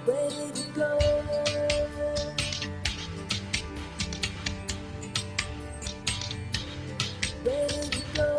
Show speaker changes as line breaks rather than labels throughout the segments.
ready to go. Ready to go.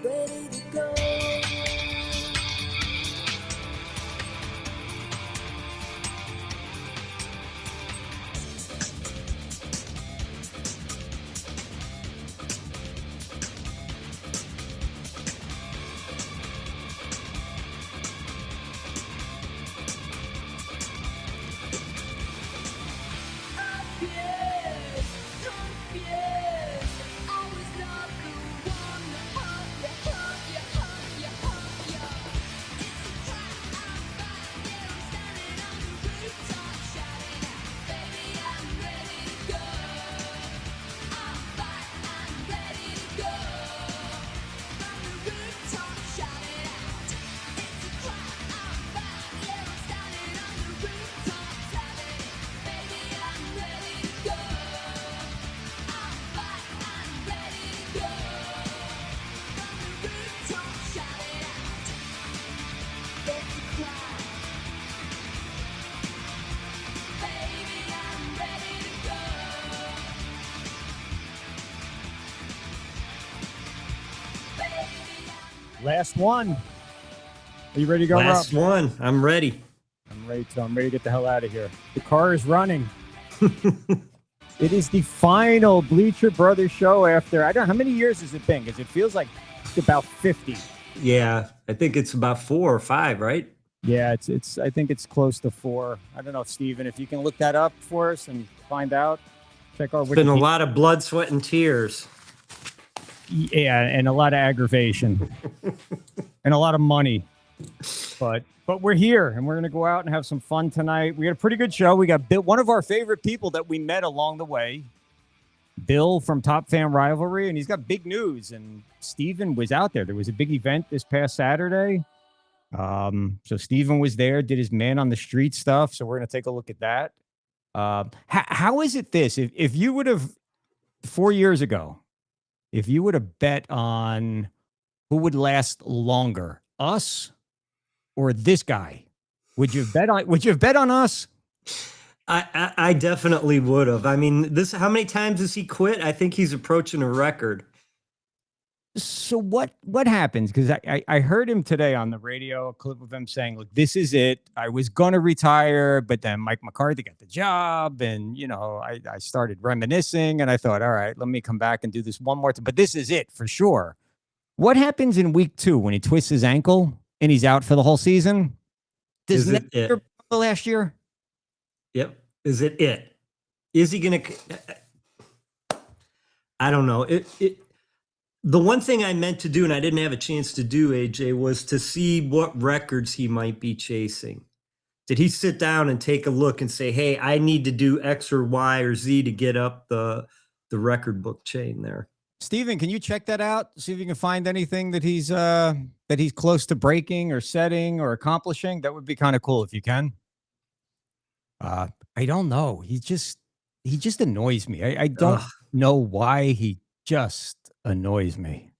Ready to go.
Last one. Are you ready to go,
Last
Rob?
one. I'm ready.
I'm ready to get the hell out of here. The car is running. It is the final Bleacher Brothers Show after, I don't know, how many years has it been? Because it feels like about 50.
Yeah, I think it's about 4 or 5, right?
Yeah, it's. I think it's close to 4. I don't know, Steven, if you can look that up for us and find out. Check our
It's been a lot of blood, sweat, and tears.
Yeah, and a lot of aggravation and a lot of money. But we're here, and we're going to go out and have some fun tonight. We got a pretty good show. We got Bill, one of our favorite people that we met along the way, Bill from Top Fan Rivalry, and he's got big news. And Steven was out there. There was a big event this past Saturday. So Steven was there, did his man on the street stuff. So we're going to take a look at that. How is it this? If you would have 4 years ago, if you would have bet on who would last longer, us or this guy? Would you have bet on us?
I definitely would have. I mean, how many times has he quit? I think he's approaching a record.
So what happens? Because I heard him today on the radio, a clip of him saying, look, this is it. I was going to retire, but then Mike McCarthy got the job. And, I started reminiscing and I thought, all right, let me come back and do this one more time. But this is it for sure. What happens in week 2 when he twists his ankle and he's out for the whole season? Does it the last year?
Yep. Is it? Is he going to? I don't know. The one thing I meant to do, and I didn't have a chance to do, AJ, was to see what records he might be chasing. Did he sit down and take a look and say, hey, I need to do X or Y or Z to get up the record book chain there?
Steven, can you check that out? See if you can find anything that he's close to breaking or setting or accomplishing. That would be kind of cool if you can. I don't know. He just annoys me. I don't know why he just annoys me.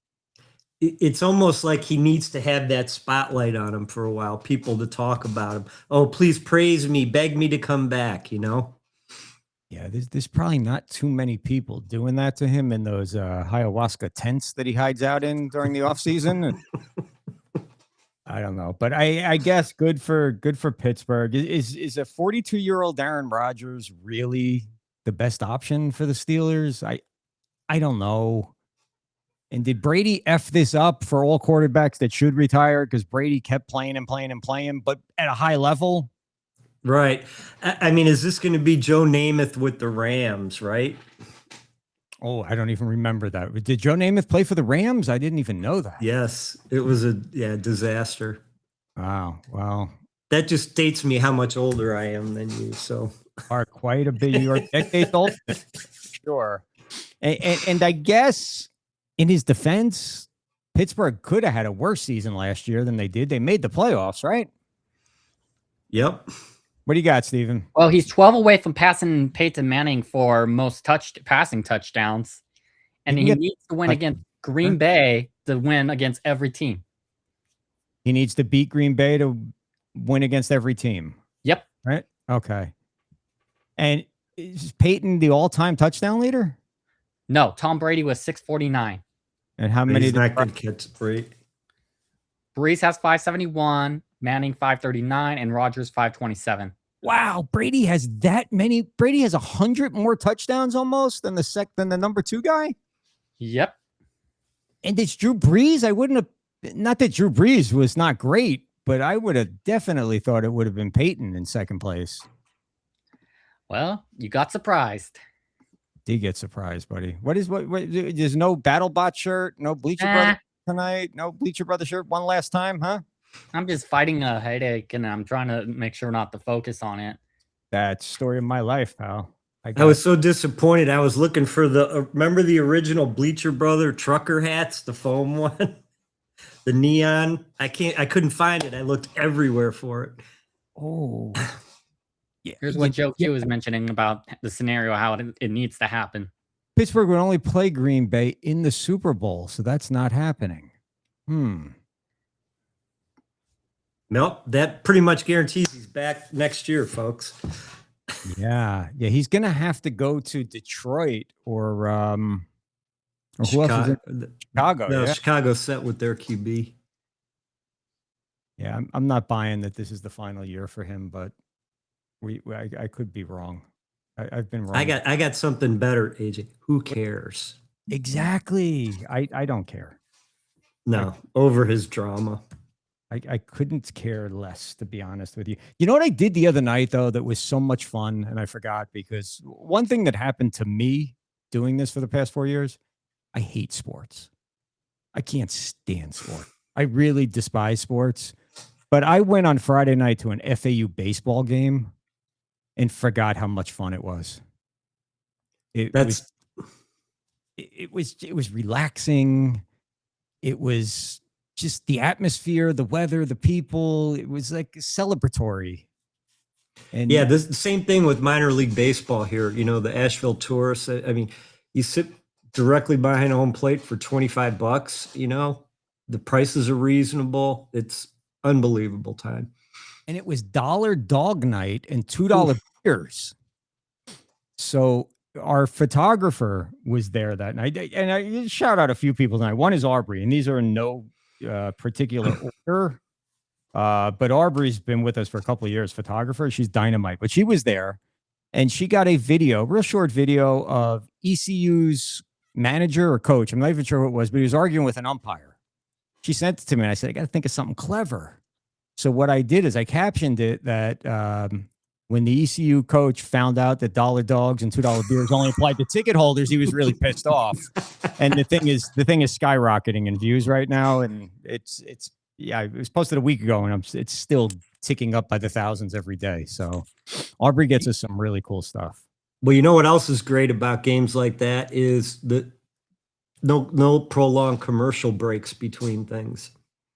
It's almost like he needs to have that spotlight on him for a while, people to talk about him. Oh, please praise me, beg me to come back,
Yeah, there's probably not too many people doing that to him in those ayahuasca tents that he hides out in during the off season. I don't know, but I guess good for Pittsburgh. Is a 42-year-old Aaron Rodgers really the best option for the Steelers? I don't know. And did Brady F this up for all quarterbacks that should retire because Brady kept playing and playing and playing, but at a high level?
Right. I mean, is this going to be Joe Namath with the Rams, right?
Oh, I don't even remember that. Did Joe Namath play for the Rams? I didn't even know that.
Yes, it was a disaster.
Wow. Well,
that just dates me how much older I am than you. So
are quite a bit. You're decades old, sure. And I guess in his defense, Pittsburgh could have had a worse season last year than they did. They made the playoffs, right?
Yep.
What do you got, Steven?
Well, he's 12 away from passing Peyton Manning for most passing touchdowns. And he needs to win against Green Bay to win against every team.
He needs to beat Green Bay to win against every team.
Yep.
Right? Okay. And is Peyton the all-time touchdown leader?
No, Tom Brady was 649.
And how many?
He's not going to catch Brady.
Breeze has 571, Manning 539, and Rodgers 527.
Wow, Brady has that many. Brady has 100 more touchdowns almost than the number 2 guy.
Yep.
And it's Drew Brees. I wouldn't have. Not that Drew Brees was not great, but I would have definitely thought it would have been Peyton in second place.
Well, you got surprised.
Did get surprised, buddy. What? There's no BattleBot shirt, no Bleacher Brothers tonight, no Bleacher Brothers shirt. One last time, huh?
I'm just fighting a headache, and I'm trying to make sure not to focus on it.
That's story of my life, pal.
I was so disappointed. I was looking for remember the original Bleacher Brother trucker hats, the foam one, the neon. I couldn't find it. I looked everywhere for it.
Oh.
Yeah, here's what Joe Q was mentioning about the scenario, how it needs to happen.
Pittsburgh would only play Green Bay in the Super Bowl, so that's not happening.
Nope, that pretty much guarantees he's back next year, folks.
Yeah, he's gonna have to go to Detroit or who else is in Chicago?
No,
yeah.
Chicago's set with their QB.
Yeah, I'm not buying that this is the final year for him, but I could be wrong. I've been wrong.
I got something better, AJ. Who cares?
Exactly. I don't care.
No, over his drama.
I couldn't care less, to be honest with you. You know what I did the other night, though, that was so much fun, and I forgot, because one thing that happened to me doing this for the past 4 years, I hate sports. I can't stand sports. I really despise sports. But I went on Friday night to an FAU baseball game and forgot how much fun it was. It was relaxing. It was just the atmosphere, the weather, the people. It was like celebratory. And
yeah, this the same thing with minor league baseball here. You know, the Asheville Tourists. I mean, you sit directly behind home plate for $25. You know, the prices are reasonable. It's unbelievable time.
And it was dollar dog night and $2 beers. So our photographer was there that night, and I shout out a few people tonight. One is Aubrey, and these are in no particular order. But Aubrey's been with us for a couple of years, photographer. She's dynamite, but she was there, and she got a video, real short video of ECU's manager or coach. I'm not even sure who it was, but he was arguing with an umpire. She sent it to me, and I said, I got to think of something clever. So what I did is I captioned it that when the ECU coach found out that $1 dogs and $2 beers only applied to ticket holders, he was really pissed off. And the thing is skyrocketing in views right now, and it's yeah, it was posted a week ago, and it's still ticking up by the thousands every day. So Aubrey gets us some really cool stuff.
Well, you know what else is great about games like that is that no prolonged commercial breaks between things.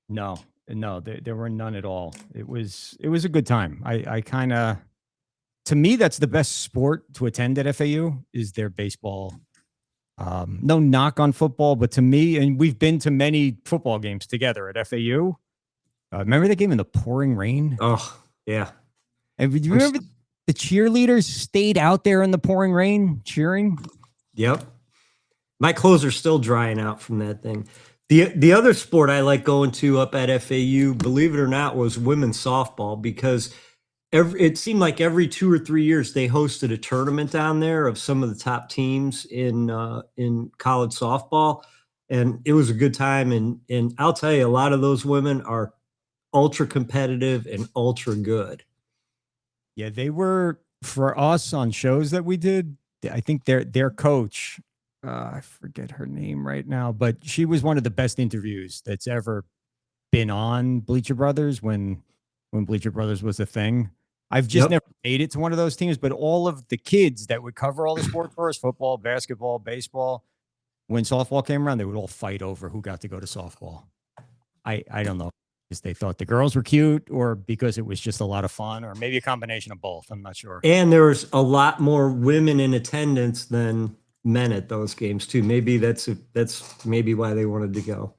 No, there were none at all. It was a good time. I kind of, to me, that's the best sport to attend at FAU is their baseball. No knock on football, but to me, and we've been to many football games together at FAU. Remember that game in the pouring rain?
Oh, yeah.
And do you remember the cheerleaders stayed out there in the pouring rain cheering?
Yep. My clothes are still drying out from that thing. The other sport I like going to up at FAU, believe it or not, was women's softball, because it seemed like every 2 or 3 years they hosted a tournament down there of some of the top teams in college softball, and it was a good time. And I'll tell you, a lot of those women are ultra competitive and ultra good.
Yeah, they were, for us on shows that we did. I think their coach, I forget her name right now, but she was one of the best interviews that's ever been on Bleacher Brothers when Bleacher Brothers was a thing. I've just never made it to one of those teams, but all of the kids that would cover all the sports for us, football, basketball, baseball, when softball came around, they would all fight over who got to go to softball. I don't know. Because they thought the girls were cute, or because it was just a lot of fun, or maybe a combination of both. I'm not sure.
And there was a lot more women in attendance than men at those games too. Maybe that's maybe why they wanted to go.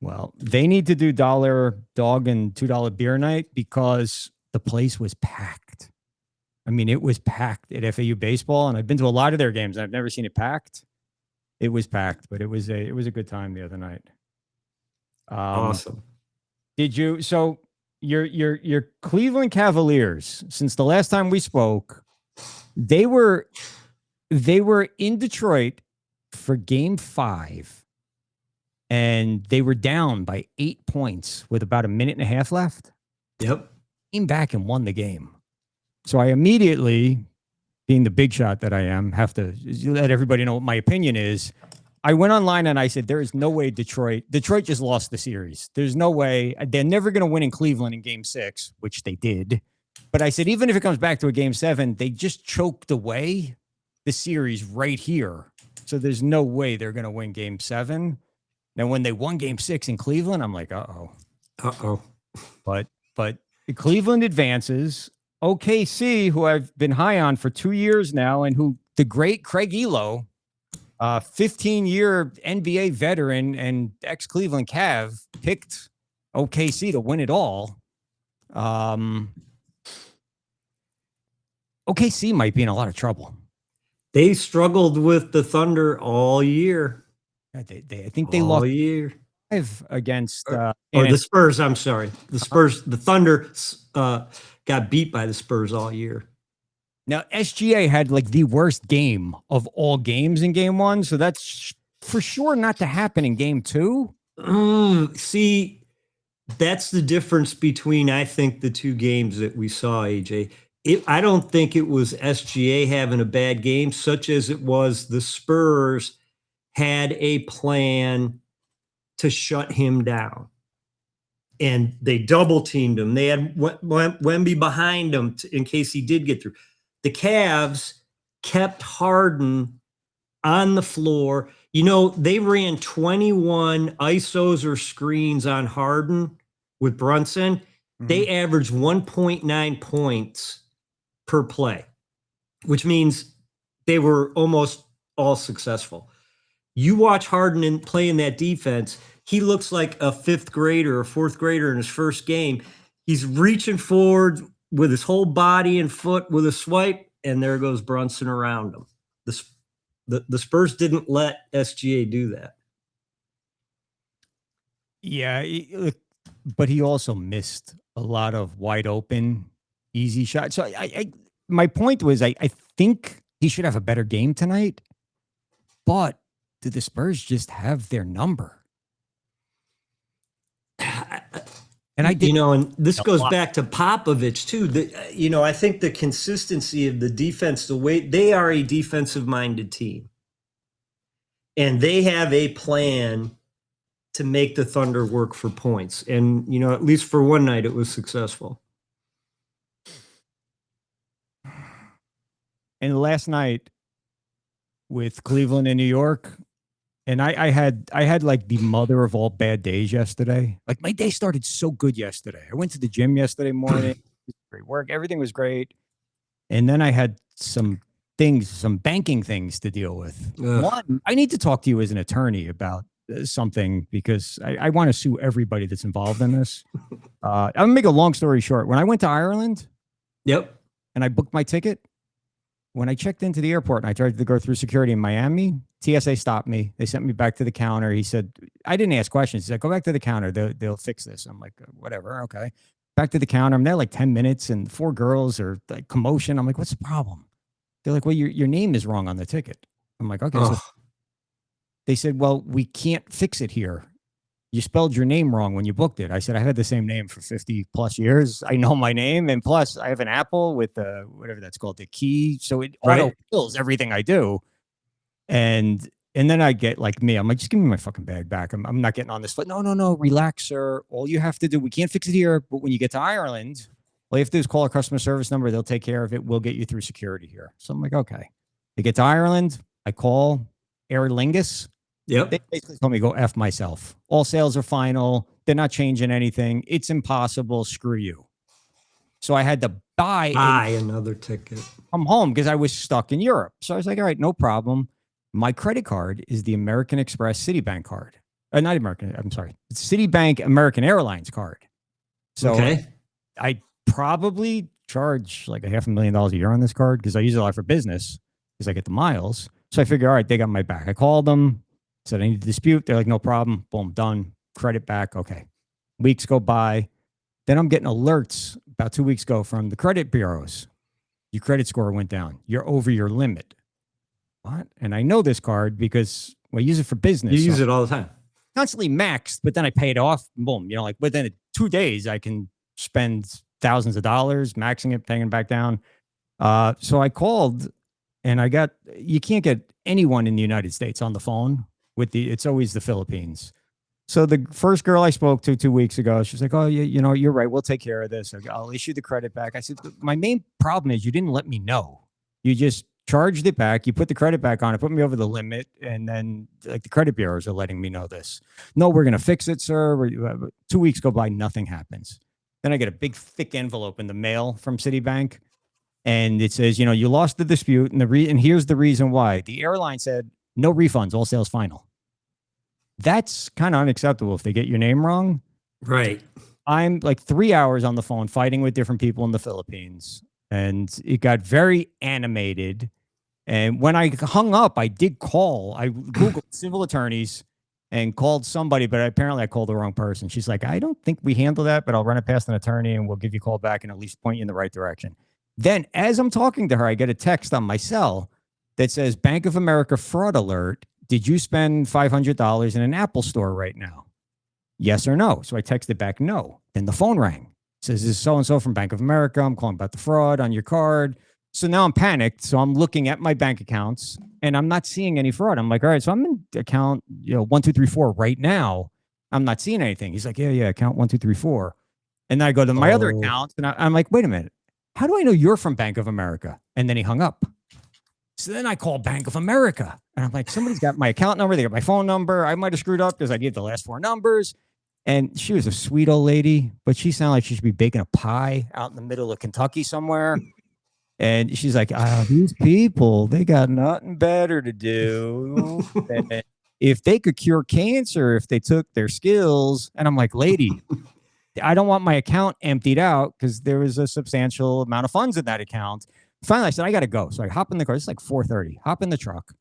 Well, they need to do $1 dog and $2 beer night because the place was packed. I mean, it was packed at FAU baseball, and I've been to a lot of their games, and I've never seen it packed. It was packed, but it was a good time the other night.
Awesome.
Did you? So your Cleveland Cavaliers, since the last time we spoke, they were in Detroit for Game 5, and they were down by 8 points with about a minute and a half left.
Yep.
Came back and won the game. So I immediately, being the big shot that I am, have to let everybody know what my opinion is. I went online and I said, there is no way Detroit just lost the series. There's no way. They're never going to win in Cleveland in Game 6, which they did. But I said, even if it comes back to a Game 7, they just choked away the series right here. So there's no way they're going to win Game 7. Now, when they won Game 6 in Cleveland, I'm like, uh-oh. But Cleveland advances. OKC, who I've been high on for 2 years now, and who the great Craig Elo, 15-year NBA veteran and ex-Cleveland Cav, picked OKC to win it all. OKC might be in a lot of trouble.
They struggled with the Thunder all year.
I think they lost
all year.
5 against
Or the Spurs. I'm sorry, the Spurs. The Thunder got beat by the Spurs all year.
Now, SGA had like the worst game of all games in Game 1, so that's for sure not to happen in Game 2.
See, that's the difference between, I think, the two games that we saw, AJ. I don't think it was SGA having a bad game, such as it was the Spurs had a plan to shut him down. And they double teamed him. They had Wemby behind him in case he did get through. The Cavs kept Harden on the floor. You know, they ran 21 ISOs or screens on Harden with Brunson. Mm-hmm. They averaged 1.9 points per play, which means they were almost all successful. You watch Harden play in that defense, he looks like a fifth grader or fourth grader in his first game. He's reaching forward with his whole body and foot with a swipe, and there goes Brunson around him. The Spurs didn't let SGA do that.
Yeah, but he also missed a lot of wide open, easy shots. So my point was, I think he should have a better game tonight. But did the Spurs just have their number? And I did,
and this goes back to Popovich too. I think the consistency of the defense, the way they are a defensive-minded team, and they have a plan to make the Thunder work for points. And at least for one night, it was successful.
And last night with Cleveland and New York, and I had like the mother of all bad days yesterday. Like my day started so good yesterday. I went to the gym yesterday morning. Great work. Everything was great. And then I had some banking things to deal with.
Ugh.
One, I need to talk to you as an attorney about something because I want to sue everybody that's involved in this. I'm gonna make a long story short. When I went to Ireland,
Yep.
and I booked my ticket, when I checked into the airport and I tried to go through security in Miami, TSA stopped me. They sent me back to the counter. He said, I didn't ask questions. He said, go back to the counter. They'll fix this. I'm like, whatever. Okay. Back to the counter. I'm there like 10 minutes and 4 girls are like commotion. I'm like, what's the problem? They're like, well, your name is wrong on the ticket. I'm like, okay. So they said, well, we can't fix it here. You spelled your name wrong when you booked it. I said, I've had the same name for 50 plus years. I know my name. And plus I have an Apple with whatever that's called, the key. So it auto fills everything I do. And then I get like me, I'm like, just give me my fucking bag back. I'm not getting on this foot. No, relax, sir. All you have to do, we can't fix it here. But when you get to Ireland, all you have to do is call a customer service number. They'll take care of it. We'll get you through security here. So I'm like, okay. They get to Ireland. I call Aer Lingus.
Yep.
They basically told me, go F myself. All sales are final. They're not changing anything. It's impossible. Screw you. So I had to buy
another ticket.
Come home because I was stuck in Europe. So I was like, all right, no problem. My credit card is the American Express Citibank card. Not American. I'm sorry. It's Citibank American Airlines card. So I probably charge like $500,000 a year on this card because I use it a lot for business because I get the miles. So I figure, all right, they got my back. I called them. Said, I need to dispute. They're like, no problem. Boom, done. Credit back. Okay. Weeks go by. Then I'm getting alerts about 2 weeks ago from the credit bureaus. Your credit score went down. You're over your limit. What? And I know this card because I use it for business.
You use it all the time.
Constantly maxed, but then I pay it off. Boom. Like within 2 days, I can spend thousands of dollars, maxing it, paying it back down. So I called and you can't get anyone in the United States on the phone. It's always the Philippines. So the first girl I spoke to 2 weeks ago, she's like, oh, yeah, you're right. We'll take care of this. I'll issue the credit back. I said, my main problem is you didn't let me know. You just charged it back. You put the credit back on it, put me over the limit. And then like the credit bureaus are letting me know this. No, we're going to fix it, sir. 2 weeks go by, nothing happens. Then I get a big thick envelope in the mail from Citibank. And it says, you lost the dispute. And here's the reason why. The airline said, no refunds, all sales final. That's kind of unacceptable if they get your name wrong.
Right.
I'm like 3 hours on the phone fighting with different people in the Philippines. And it got very animated. And when I hung up, I did call. I Googled civil attorneys and called somebody, but apparently I called the wrong person. She's like, I don't think we handle that, but I'll run it past an attorney and we'll give you a call back and at least point you in the right direction. Then as I'm talking to her, I get a text on my cell that says, Bank of America fraud alert. Did you spend $500 in an Apple store right now? Yes or no? So I texted back, no. Then the phone rang. It says, this is so-and-so from Bank of America. I'm calling about the fraud on your card. So now I'm panicked. So I'm looking at my bank accounts and I'm not seeing any fraud. I'm like, all right, so I'm in account 1234 right now. I'm not seeing anything. He's like, yeah, account 1234. And then I go to my other accounts and I'm like, wait a minute. How do I know you're from Bank of America? And then he hung up. So then I call Bank of America and I'm like, somebody's got my account number. They got my phone number. I might've screwed up because I gave the last 4 numbers. And she was a sweet old lady, but she sounded like she should be baking a pie out in the middle of Kentucky somewhere. And she's like, these people, they got nothing better to do than if they could cure cancer, if they took their skills. And I'm like, lady, I don't want my account emptied out because there was a substantial amount of funds in that account. Finally, I said, I got to go. So I hop in the car. It's like 4:30. Hop in the truck.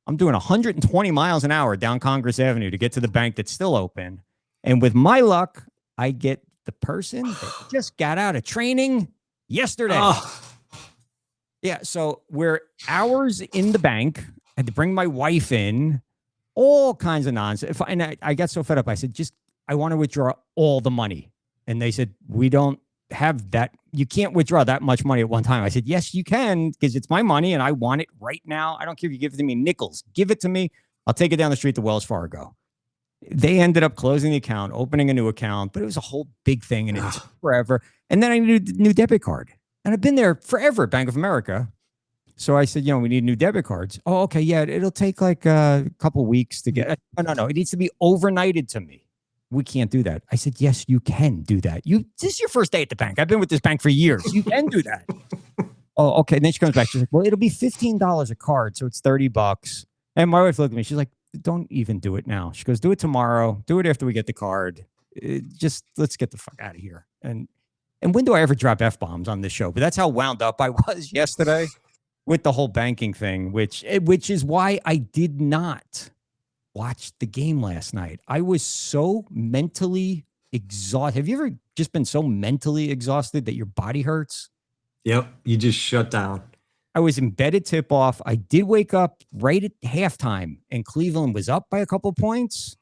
I'm doing 120 miles an hour down Congress Avenue to get to the bank that's still open. And with my luck, I get the person that just got out of training yesterday.
Oh.
Yeah. So we're hours in the bank. I had to bring my wife in, all kinds of nonsense. And I got so fed up. I said, I want to withdraw all the money. And they said, we don't have that. You can't withdraw that much money at one time. I said, yes, you can, because it's my money and I want it right now. I don't care if you give it to me nickels. Give it to me. I'll take it down the street to Wells Fargo. They ended up closing the account, opening a new account, but it was a whole big thing and it was forever. And then I needed a new debit card. And I've been there forever, Bank of America. So I said, we need new debit cards. Oh, okay. Yeah, it'll take like a couple weeks to get. No. It needs to be overnighted to me. We can't do that. I said, yes, you can do that. This is your first day at the bank. I've been with this bank for years. You can do that. Oh, okay. And then she comes back. She's like, well, it'll be $15 a card. So it's $30. And my wife looked at me. She's like, don't even do it now. She goes, do it tomorrow. Do it after we get the card. Let's get the fuck out of here. And when do I ever drop F-bombs on this show? But that's how wound up I was yesterday with the whole banking thing, which is why I did not watch the game last night. I was so mentally exhausted. Have you ever just been so mentally exhausted that your body hurts?
Yep. You just shut down.
I was in bed at tip-off. I did wake up right at halftime, and Cleveland was up by a couple points.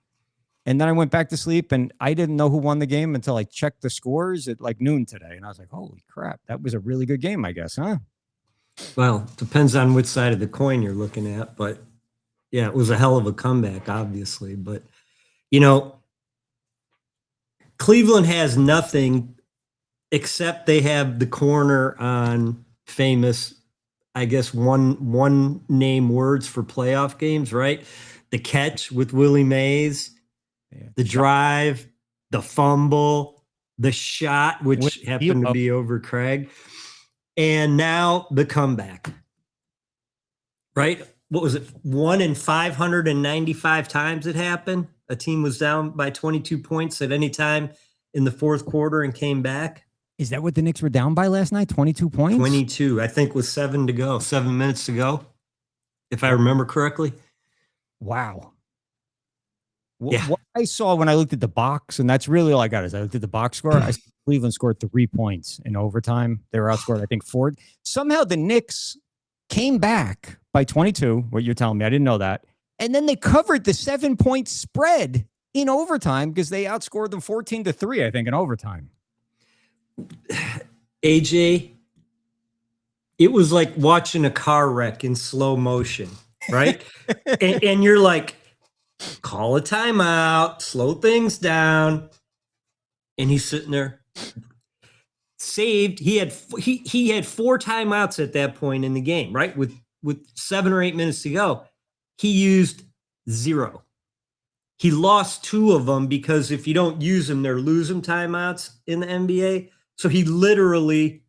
And then I went back to sleep, and I didn't know who won the game until I checked the scores at like noon today. And I was like, holy crap, that was a really good game, I guess, huh?
Well, depends on which side of the coin you're looking at. But, yeah, it was a hell of a comeback, obviously. But, Cleveland has nothing except they have the corner on famous, I guess, one name words for playoff games, right? The catch with Willie Mays, the drive, the fumble, the shot, which happened to be over Craig, and now the comeback, right? What was it? 1 in 595 times it happened. A team was down by 22 points at any time in the fourth quarter and came back.
Is that what the Knicks were down by last night? 22 points?
22, I think, with 7 minutes to go, if I remember correctly.
Wow.
Yeah.
What I saw when I looked at the box, and that's really all I got, is I looked at the box score. I saw Cleveland scored 3 points in overtime. They were outscored, I think, 4. Somehow the Knicks came back by 22, what you're telling me. I didn't know that. And then they covered the 7-point spread in overtime because they outscored them 14-3, I think, in overtime.
AJ, it was like watching a car wreck in slow motion, right? and you're like, call a timeout, slow things down. And he's sitting there saved. He had 4 timeouts at that point in the game, right? With 7 or 8 minutes to go. He used 0. He lost 2 of them because if you don't use them, they're losing timeouts in the NBA. So he literally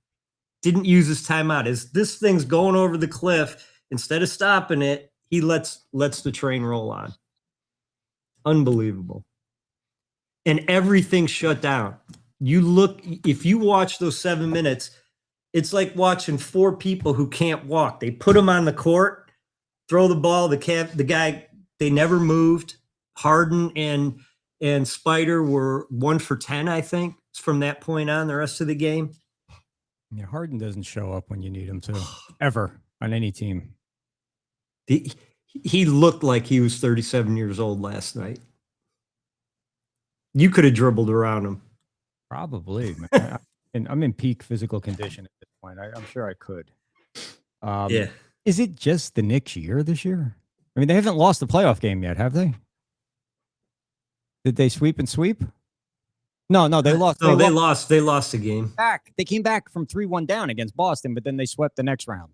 didn't use his timeout. As this thing's going over the cliff, instead of stopping it, he lets the train roll on. Unbelievable. And everything shut down. If you watch those 7 minutes, it's like watching 4 people who can't walk. They put them on the court, throw the ball, the guy, they never moved. Harden and Spider were 1 for 10, I think, from that point on, the rest of the game.
Yeah, Harden doesn't show up when you need him to, ever, on any team.
He looked like he was 37 years old last night. You could have dribbled around him.
Probably. And I'm in peak physical condition at this point. I'm sure I could.
Yeah.
Is it just the Knicks' year this year? I mean, they haven't lost the playoff game yet, have they? Did they sweep and sweep? No, they lost.
No, they lost the game.
They came back from 3-1 down against Boston, but then they swept the next round.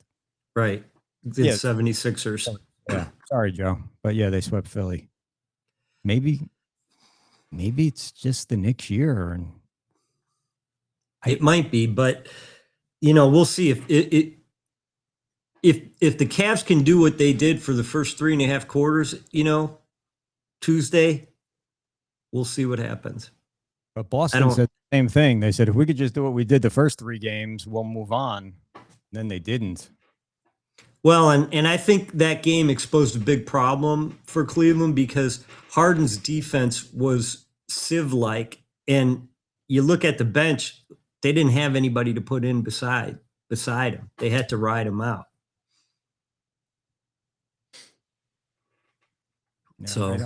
Right. The 76ers.
Yeah. Sorry, Joe. But yeah, they swept Philly. Maybe it's just the Knicks' year. And
it might be, but we'll see if the Cavs can do what they did for the first 3.5 quarters, Tuesday, we'll see what happens.
But Boston said the same thing. They said, if we could just do what we did the first 3 games, we'll move on. Then they didn't.
Well, and I think that game exposed a big problem for Cleveland because Harden's defense was sieve-like, and you look at the bench, they didn't have anybody to put in beside him. They had to ride him out.
No,
So,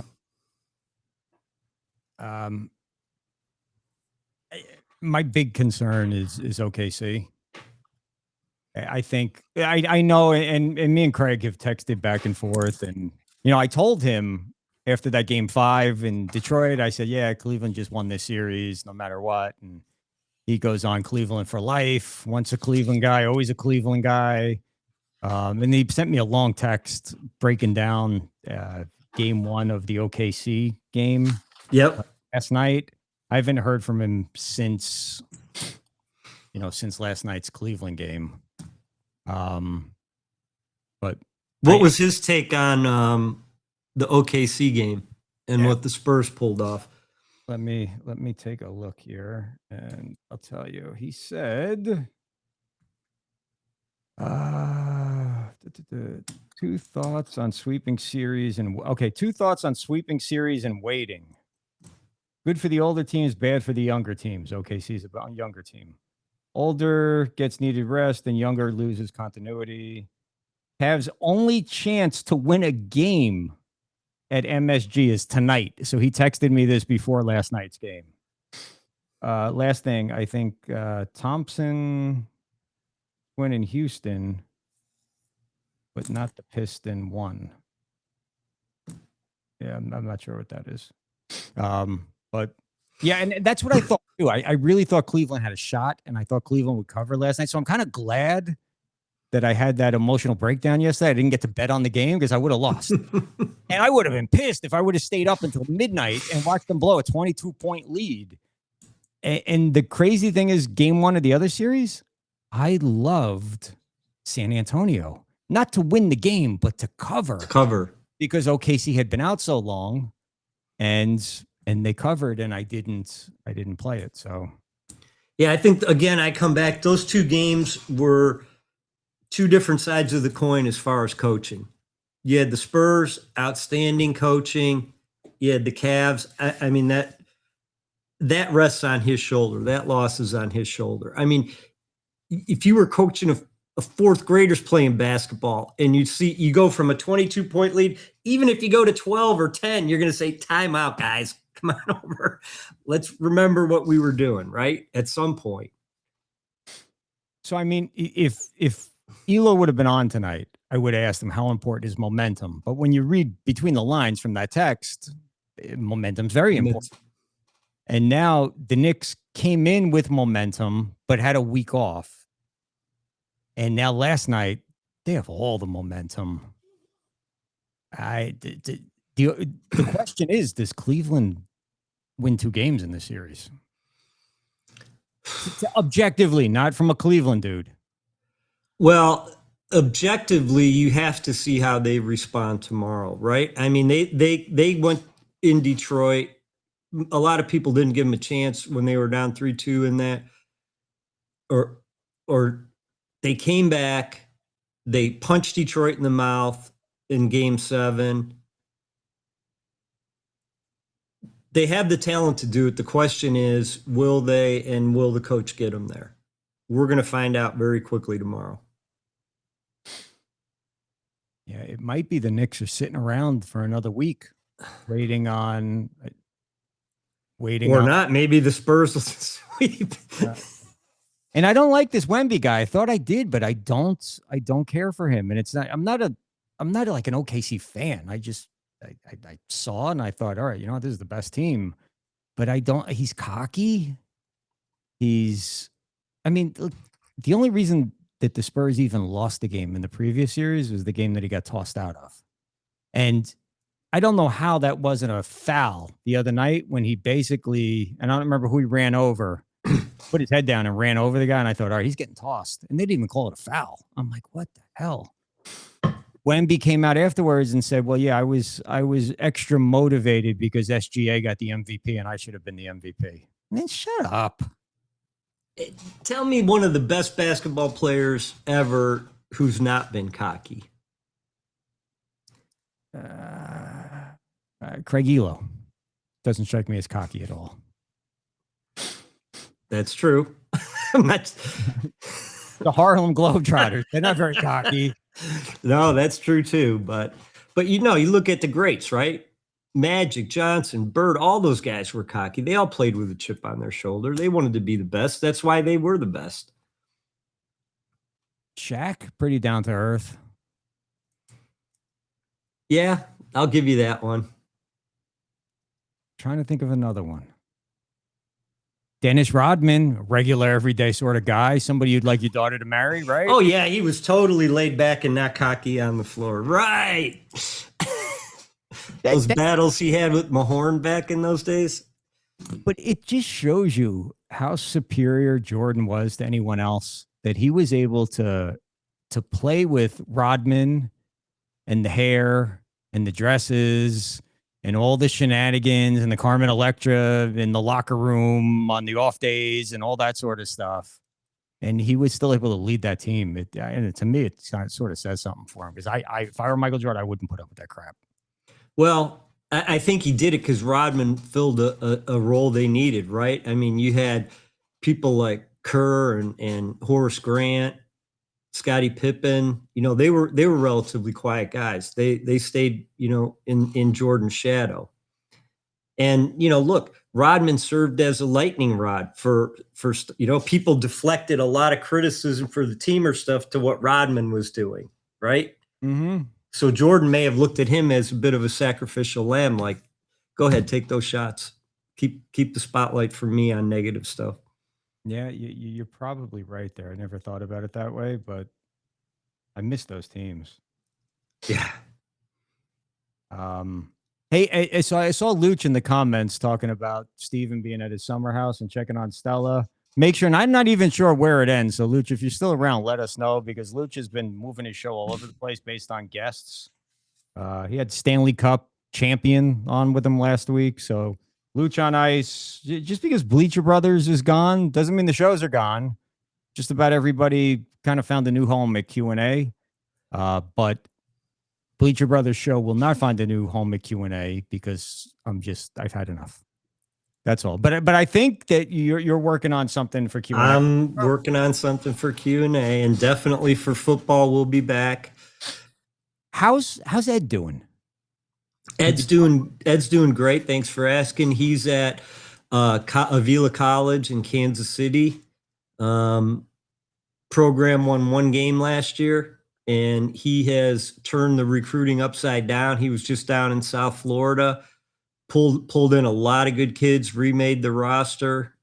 my big concern is OKC. I think I know, and me and Craig have texted back and forth, and I told him after that game 5 in Detroit, I said, yeah, Cleveland just won this series no matter what, and he goes on Cleveland for life. Once a Cleveland guy, always a Cleveland guy. And he sent me a long text breaking down game 1 of the OKC game.
Yep.
Last night. I haven't heard from him since last night's Cleveland game. But
what was his take on the OKC game and what the Spurs pulled off?
Let me take a look here, and I'll tell you. He said, 2 thoughts on sweeping series and 2 thoughts on sweeping series and waiting. Good for the older teams, bad for the younger teams. OKC's a younger team. Older gets needed rest, and younger loses continuity. Cavs' only chance to win a game at MSG is tonight. So he texted me this before last night's game. Last thing, I think Thompson win in Houston, but not the Piston won. Yeah, I'm not sure what that is. But yeah, and that's what I thought too. I really thought Cleveland had a shot, and I thought Cleveland would cover last night. So I'm kind of glad that I had that emotional breakdown yesterday. I didn't get to bet on the game because I would have lost. And I would have been pissed if I would have stayed up until midnight and watched them blow a 22-point lead. And the crazy thing is, game 1 of the other series, I loved San Antonio. Not to win the game, but to cover. Because OKC had been out so long, and they covered, and I didn't play it. So
yeah, I think again I come back. Those 2 games were 2 different sides of the coin as far as coaching. You had the Spurs, outstanding coaching. You had the Cavs. I mean that rests on his shoulder. That loss is on his shoulder. I mean, if you were coaching a 4th graders playing basketball, and you go from a 22-point lead, even if you go to 12 or 10, you're going to say, time out, guys. Come on over. Let's remember what we were doing, right? At some point.
So, I mean, if Elo would have been on tonight, I would have asked him how important is momentum. But when you read between the lines from that text, momentum's very important. And now the Knicks came in with momentum, but had a week off. And now last night, they have all the momentum. The question is, does Cleveland win 2 games in this series? Objectively, not from a Cleveland dude.
Well, objectively, you have to see how they respond tomorrow, right? I mean, they went in Detroit. A lot of people didn't give them a chance when they were down 3-2 in that, or they came back. They punched Detroit in the mouth in Game 7. They have the talent to do it. The question is, will they, and will the coach get them there? We're going to find out very quickly tomorrow.
Yeah, it might be the Knicks are sitting around for another week, waiting on.
Not. Maybe the Spurs will sweep.
And I don't like this Wemby guy. I thought I did, but I don't care for him. And it's not. I'm not like an OKC fan. I saw and I thought, all right, this is the best team. But I don't. He's cocky. Look, the only reason that the Spurs even lost the game in the previous series was the game that he got tossed out of. And I don't know how that wasn't a foul the other night when he basically, and I don't remember who he ran over, put his head down and ran over the guy. And I thought, all right, he's getting tossed. And they didn't even call it a foul. I'm like, what the hell? Wemby came out afterwards and said, well, yeah, I was extra motivated because SGA got the MVP and I should have been the MVP. Man, shut up.
Tell me one of the best basketball players ever who's not been cocky.
Craig Elo doesn't strike me as cocky at all.
That's true. That's...
The Harlem Globetrotters, they're not very cocky.
No, that's true too. But you look at the greats, right? Magic, Johnson, Bird, all those guys were cocky. They all played with a chip on their shoulder. They wanted to be the best. That's why they were the best.
Shaq, pretty down to earth.
Yeah, I'll give you that one.
Trying to think of another one. Dennis Rodman, regular everyday sort of guy, somebody you'd like your daughter to marry, right?
Oh, yeah, he was totally laid back and not cocky on the floor. Right. Those battles he had with Mahorn back in those days.
But it just shows you how superior Jordan was to anyone else, that he was able to play with Rodman and the hair and the dresses and all the shenanigans and the Carmen Electra in the locker room on the off days and all that sort of stuff. And he was still able to lead that team. And to me, it sort of says something for him, because if I were Michael Jordan, I wouldn't put up with that crap.
Well, I think he did it because Rodman filled a role they needed, right? I mean, you had people like Kerr and Horace Grant, Scottie Pippen. They were relatively quiet guys. They stayed, in Jordan's shadow. And look, Rodman served as a lightning rod for people deflected a lot of criticism for the teamer stuff to what Rodman was doing, right?
Mm-hmm.
So Jordan may have looked at him as a bit of a sacrificial lamb, like, go ahead, take those shots. Keep the spotlight for me on negative stuff.
Yeah, you're probably right there. I never thought about it that way, but I miss those teams.
Yeah.
Hey, so I saw Luch in the comments talking about Steven being at his summer house and checking on Stella. Make sure, and I'm not even sure where it ends. So, Luch, if you're still around, let us know, because Luch has been moving his show all over the place based on guests. He had Stanley Cup champion on with him last week. So, Luch on ice. Just because Bleacher Brothers is gone doesn't mean the shows are gone. Just about everybody kind of found a new home at Q&A. But Bleacher Brothers Show will not find a new home at Q&A because I've had enough. That's all. But I think that you're working on something for Q&A.
I'm working on something for Q&A, and definitely for football. We'll be back.
How's Ed doing?
Ed's doing great. Thanks for asking. He's at Avila College in Kansas City. Program won one game last year, and he has turned the recruiting upside down. He was just down in South Florida. Pulled in a lot of good kids, remade the roster.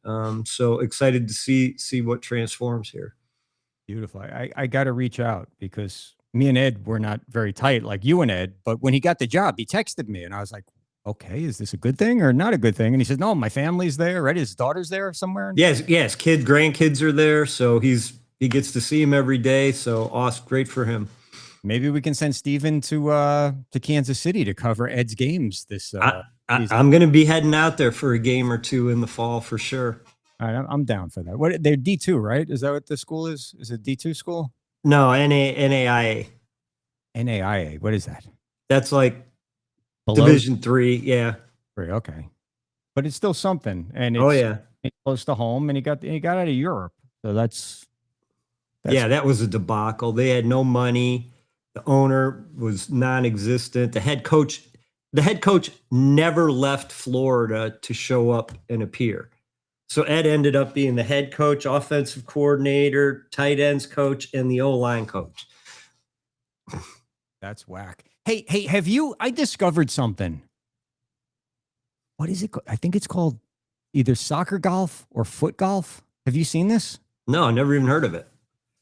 So excited to see what transforms here.
Beautiful. I got to reach out, because me and Ed were not very tight like you and Ed. But when he got the job, he texted me, and I was like, okay, is this a good thing or not a good thing? And he said, no, my family's there, right? His daughter's there somewhere.
Yes. Grandkids are there. So he gets to see him every day. So awesome. Great for him.
Maybe we can send Steven to Kansas City to cover Ed's games this
I'm going to be heading out there for a game or two in the fall for sure.
All right, I'm down for that. What, they're D2, right? Is that what the school is? Is it D2 school?
No, NAIA.
NAIA. What is that?
That's like
Below
Division 3. Yeah.
Okay, but it's still something. And it's close to home, and he got out of Europe, so that's
that was a debacle. They had no money. The owner was non-existent. The head coach never left Florida to show up and appear. So Ed ended up being the head coach, offensive coordinator, tight ends coach, and the O-line coach.
That's whack. Hey, I discovered something. What is it? I think it's called either soccer golf or foot golf. Have you seen this?
No, I never even heard of it.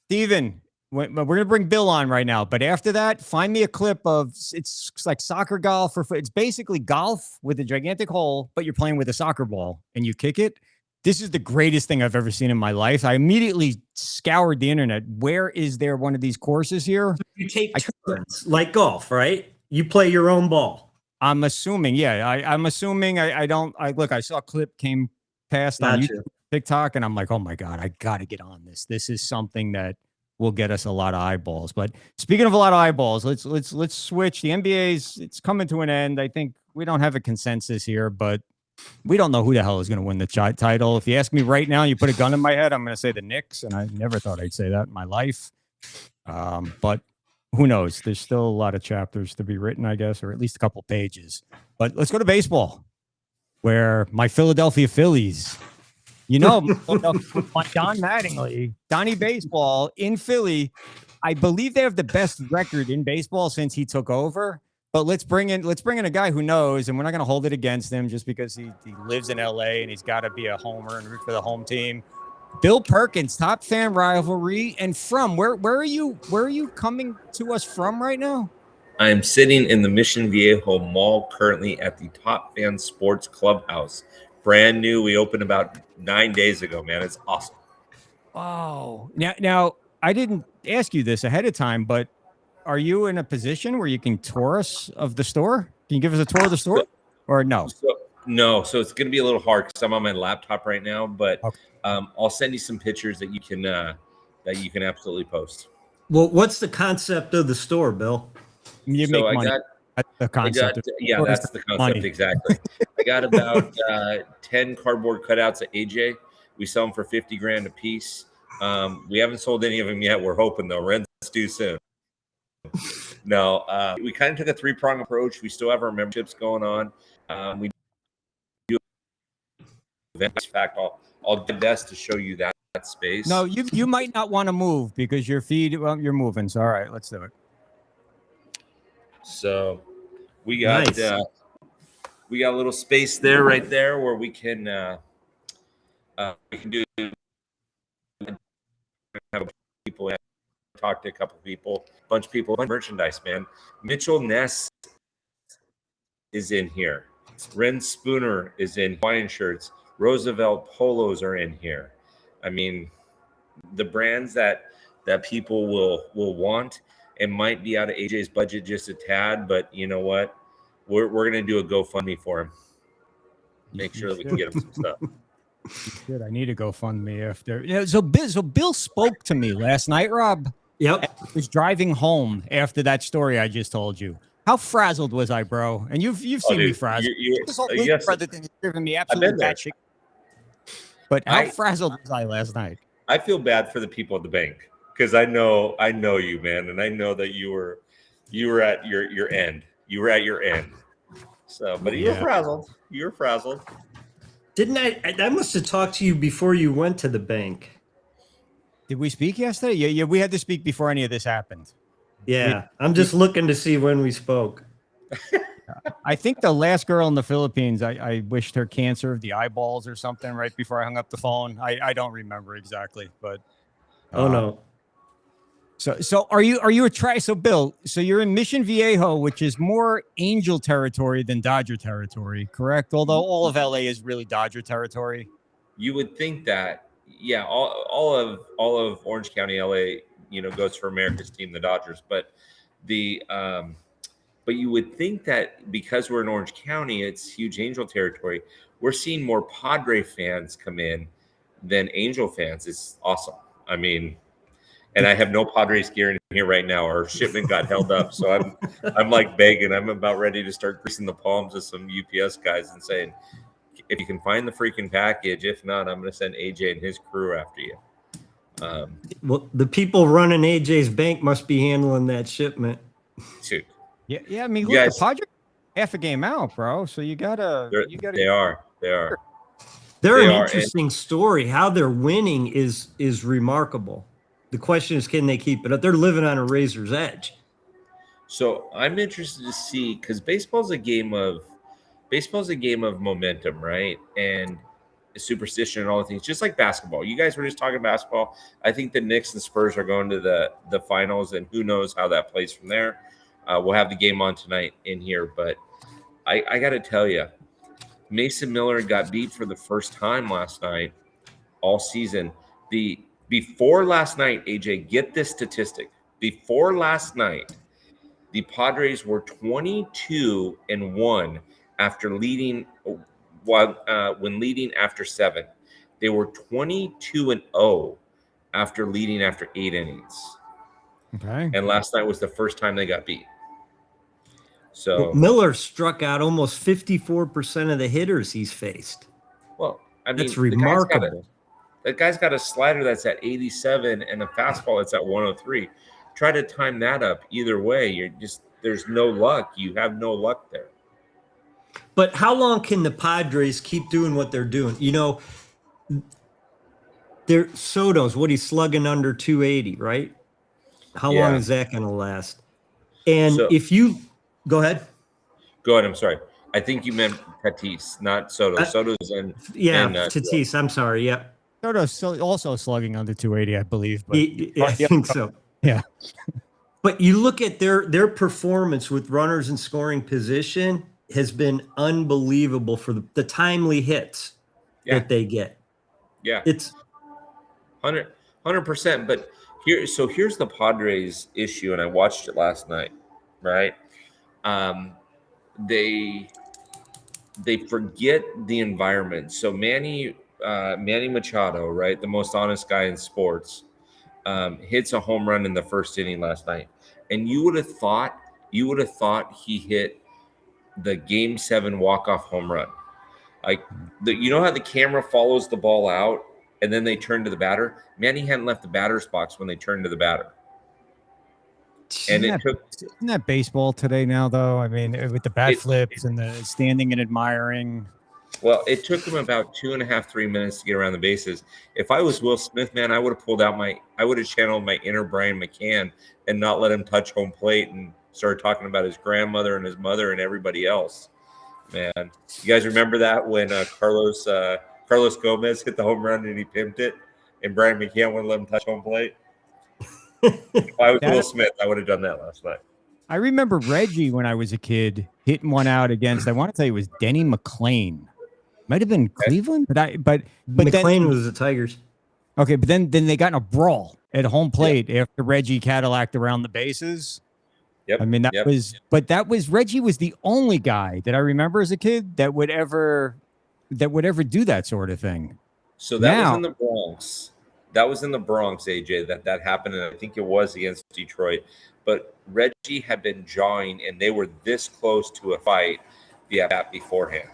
Steven, we're going to bring Bill on right now. But after that, find me a clip of, it's like soccer golf or foot. It's basically golf with a gigantic hole, but you're playing with a soccer ball and you kick it. this is the greatest thing I've ever seen in my life. I immediately scoured the internet. Where is there one of these courses here?
You take turns like golf, right? You play your own ball.
I'm assuming, yeah. I'm assuming I don't. Look. I saw a clip came past on
Gotcha.
YouTube, TikTok, and I'm like, oh my god, I got to get on this. This is something that will get us a lot of eyeballs. But speaking of a lot of eyeballs, let's switch. The NBA's it's coming to an end. I think we don't have a consensus here, but we don't know who the hell is going to win the title. If you ask me right now, you put a gun in my head, I'm going to say the Knicks, and I never thought I'd say that in my life. But who knows? There's still a lot of chapters to be written, I guess, or at least a couple pages. But let's go to baseball, where my Philadelphia Phillies, my Don Mattingly, Donnie Baseball in Philly. I believe they have the best record in baseball since he took over. But let's bring in a guy who knows, and we're not going to hold it against him just because he lives in LA and he's got to be a homer and root for the home team. Bill Perkins, top Fan Rivalry, and from where are you coming to us from right now?
I'm sitting in the Mission Viejo Mall currently at the Top Fan Sports Clubhouse. Brand new. We opened about 9 days ago, man. It's awesome.
Oh, now I didn't ask you this ahead of time, but are you in a position where you can tour us of the store? Can you give us a tour of the store, or no?
No, so it's going to be a little hard because I'm on my laptop right now. But
Okay.
I'll send you some pictures that you can absolutely post.
Well, what's the concept of the store, Bill?
You
So
make
I
money.
got,
That's the concept.
yeah, that's the concept
money.
exactly. I got about 10 cardboard cutouts at AJ. We sell them for $50,000 a piece. We haven't sold any of them yet. We're hoping though. Rent's due soon. No, we kind of took a three-pronged approach. We still have our memberships going on. We do events. In fact, I'll do my best to show you that space.
No, you might not want to move because your feed. Well, you're moving. So all right, let's do it.
So we got
Nice.
we got a little space there, right there, where we can do have people talk to a couple people, a bunch of people, merchandise, man. Mitchell Ness is in here. Ren Spooner is in Hawaiian shirts. Roosevelt polos are in here. I mean, the brands that people will want. It might be out of AJ's budget just a tad, but you know what? We're gonna do a GoFundMe for him. Make sure that we can get him some stuff.
Good. I need to GoFundMe after. Yeah. So Bill spoke to me last night, Rob.
Yep.
I was driving home after that story I just told you. How frazzled was I, bro? And you've seen me
dude,
frazzled. This whole
yes.
Bleacher Brothers thing is giving me
been
absolute
there.
batshit. But how frazzled was I last night?
I feel bad for the people at the bank because I know you, man, and I know that you were at your end. You were at your end. So, but you were frazzled. You were frazzled.
Didn't I must have talked to you before you went to the bank.
Did we speak yesterday? Yeah, we had to speak before any of this happened.
Yeah, I'm just looking to see when we spoke.
I think the last girl in the Philippines, I wished her cancer of the eyeballs or something right before I hung up the phone. I don't remember exactly, but
Oh no.
So are you a try? So Bill, so you're in Mission Viejo, which is more Angel territory than Dodger territory, correct? Although all of LA is really Dodger territory.
You would think that, yeah, all of Orange County, LA, goes for America's team, the Dodgers. But but you would think that because we're in Orange County, it's huge Angel territory. We're seeing more Padre fans come in than Angel fans. It's awesome. I mean, and I have no Padres gear in here right now. Our shipment got held up, so I'm like begging. I'm about ready to start greasing the palms of some UPS guys and saying, if you can find the freaking package, if not, I'm going to send AJ and his crew after you.
Well, the people running AJ's bank must be handling that shipment.
Dude,
Yeah. I mean, look,
guys,
the Padres half a game out, bro. So you gotta.
They are.
They're
They
an
are,
interesting story. How they're winning is remarkable. The question is, can they keep it up? They're living on a razor's edge.
So I'm interested to see, because baseball's a game of momentum, right? And superstition and all the things, just like basketball. You guys were just talking basketball. I think the Knicks and Spurs are going to the finals, and who knows how that plays from there. We'll have the game on tonight in here, but I got to tell you, Mason Miller got beat for the first time last night, all season. Before last night, AJ, get this statistic. Before last night, the Padres were 22-1 after leading when leading after 7. They were 22-0 after leading after 8 innings.
Okay.
And last night was the first time they got beat. So
Miller struck out almost 54% of the hitters he's faced.
well, I mean,
That's remarkable.
That guy's got a slider that's at 87 and a fastball that's at 103. Try to time that up either way. There's no luck. You have no luck there.
But how long can the Padres keep doing what they're doing? You know, Soto's what he's slugging under 280, right? How long is that going to last? And
So-
if you go ahead.
Go ahead. I'm sorry. I think you meant Tatis, not Soto. Soto's in.
Tatis. I'm sorry. Yeah.
Soto's also slugging under 280, I believe. But
I think so.
Yeah.
But you look at their performance with runners in scoring position has been unbelievable for the timely hits that they get.
Yeah.
It's
100%. But here's the Padres issue, and I watched it last night, right? They forget the environment. So Manny Machado, right, the most honest guy in sports, hits a home run in the first inning last night, and you would have thought he hit the Game 7 walk-off home run. Like you know how the camera follows the ball out, and then they turn to the batter. Manny hadn't left the batter's box when they turned to the batter. And
isn't that baseball today now, though? I mean, with the bat flips and the standing and admiring.
Well, it took him about 2.5-3 minutes to get around the bases. If I was Will Smith, man, I would have channeled my inner Brian McCann and not let him touch home plate and started talking about his grandmother and his mother and everybody else. Man, you guys remember that when Carlos Gomez hit the home run and he pimped it, and Brian McCann wouldn't let him touch home plate? If I was Will Smith, I would have done that last night.
I remember Reggie when I was a kid hitting one out against, I want to tell you, it was Denny McClain. Might have been Cleveland, but
McClain was the Tigers.
Okay, but then they got in a brawl at home plate after Reggie Cadillac around the bases.
Yep.
I mean, that was Reggie was the only guy that I remember as a kid that would ever do that sort of thing.
So that was in the Bronx. That was in the Bronx, AJ, that happened, and I think it was against Detroit. But Reggie had been jawing, and they were this close to a fight beforehand.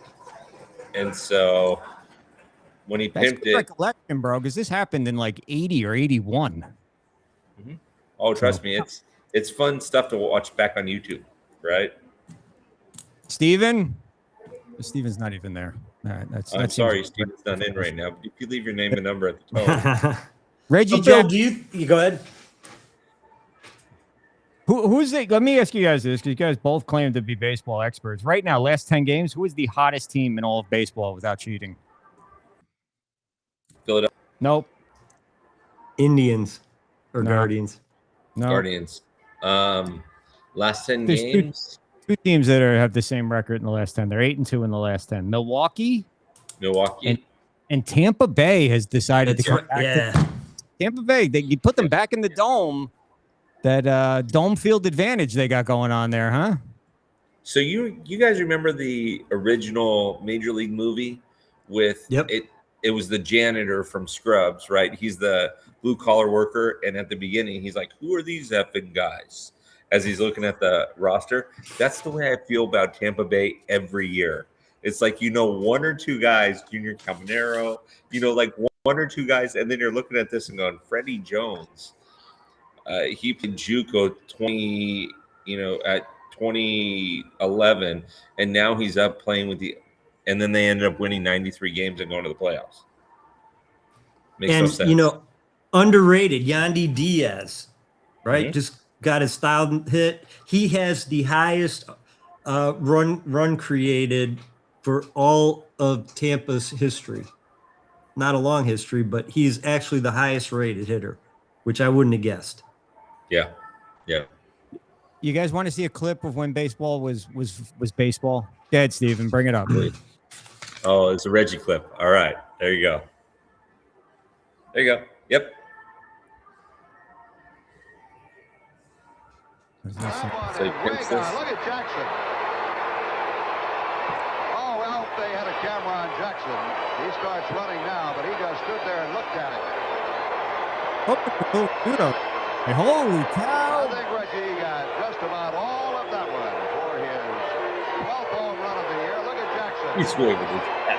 And so when he pimped it,
recollection, bro, because this happened in like 80 or 81.
Mm-hmm. Oh, trust me, it's fun stuff to watch back on YouTube, right?
Steven's not even there.
I'm sorry, Steven's not in right now. But if you leave your name and number at the tone.
Reggie
Bill,
Jack,
do you go ahead?
Who's the? Let me ask you guys this, because you guys both claim to be baseball experts. Right now, last 10 games, who is the hottest team in all of baseball without cheating?
Philadelphia.
Nope.
Indians or
No.
Guardians?
No.
Guardians. Last 10
There's
games.
Two teams that have the same record in the last 10. They're 8-2 in the last 10. Milwaukee and Tampa Bay has decided to come back.
Yeah.
Tampa Bay, you put them back in the dome. That dome field advantage they got going on there, huh?
So you guys remember the original Major League movie with it? It was the janitor from Scrubs, right? He's the blue collar worker, and at the beginning, he's like, "Who are these effing guys?" As he's looking at the roster. That's the way I feel about Tampa Bay every year. It's like, one or two guys, Junior Caminero, like one or two guys, and then you're looking at this and going, Freddie Jones. He played JUCO at 2011, and now he's up playing and then they ended up winning 93 games and going to the playoffs. Makes no sense.
Underrated Yandy Diaz, right?
Mm-hmm.
Just got his style hit. He has the highest run created for all of Tampa's history. Not a long history, but he's actually the highest rated hitter, which I wouldn't have guessed.
Yeah.
You guys want to see a clip of when baseball was baseball? Go ahead, Steven, bring it up, please.
Oh, it's a Reggie clip. All right. There you go. There you go. Yep. So he picks this.
Look at Jackson. Oh, well, they had a camera on Jackson. He starts running now, but he just stood there and looked at it.
Hey, holy cow.
I think Reggie got just about all of that one for his 12th home run of the year. Look at Jackson.
He's waving his hat.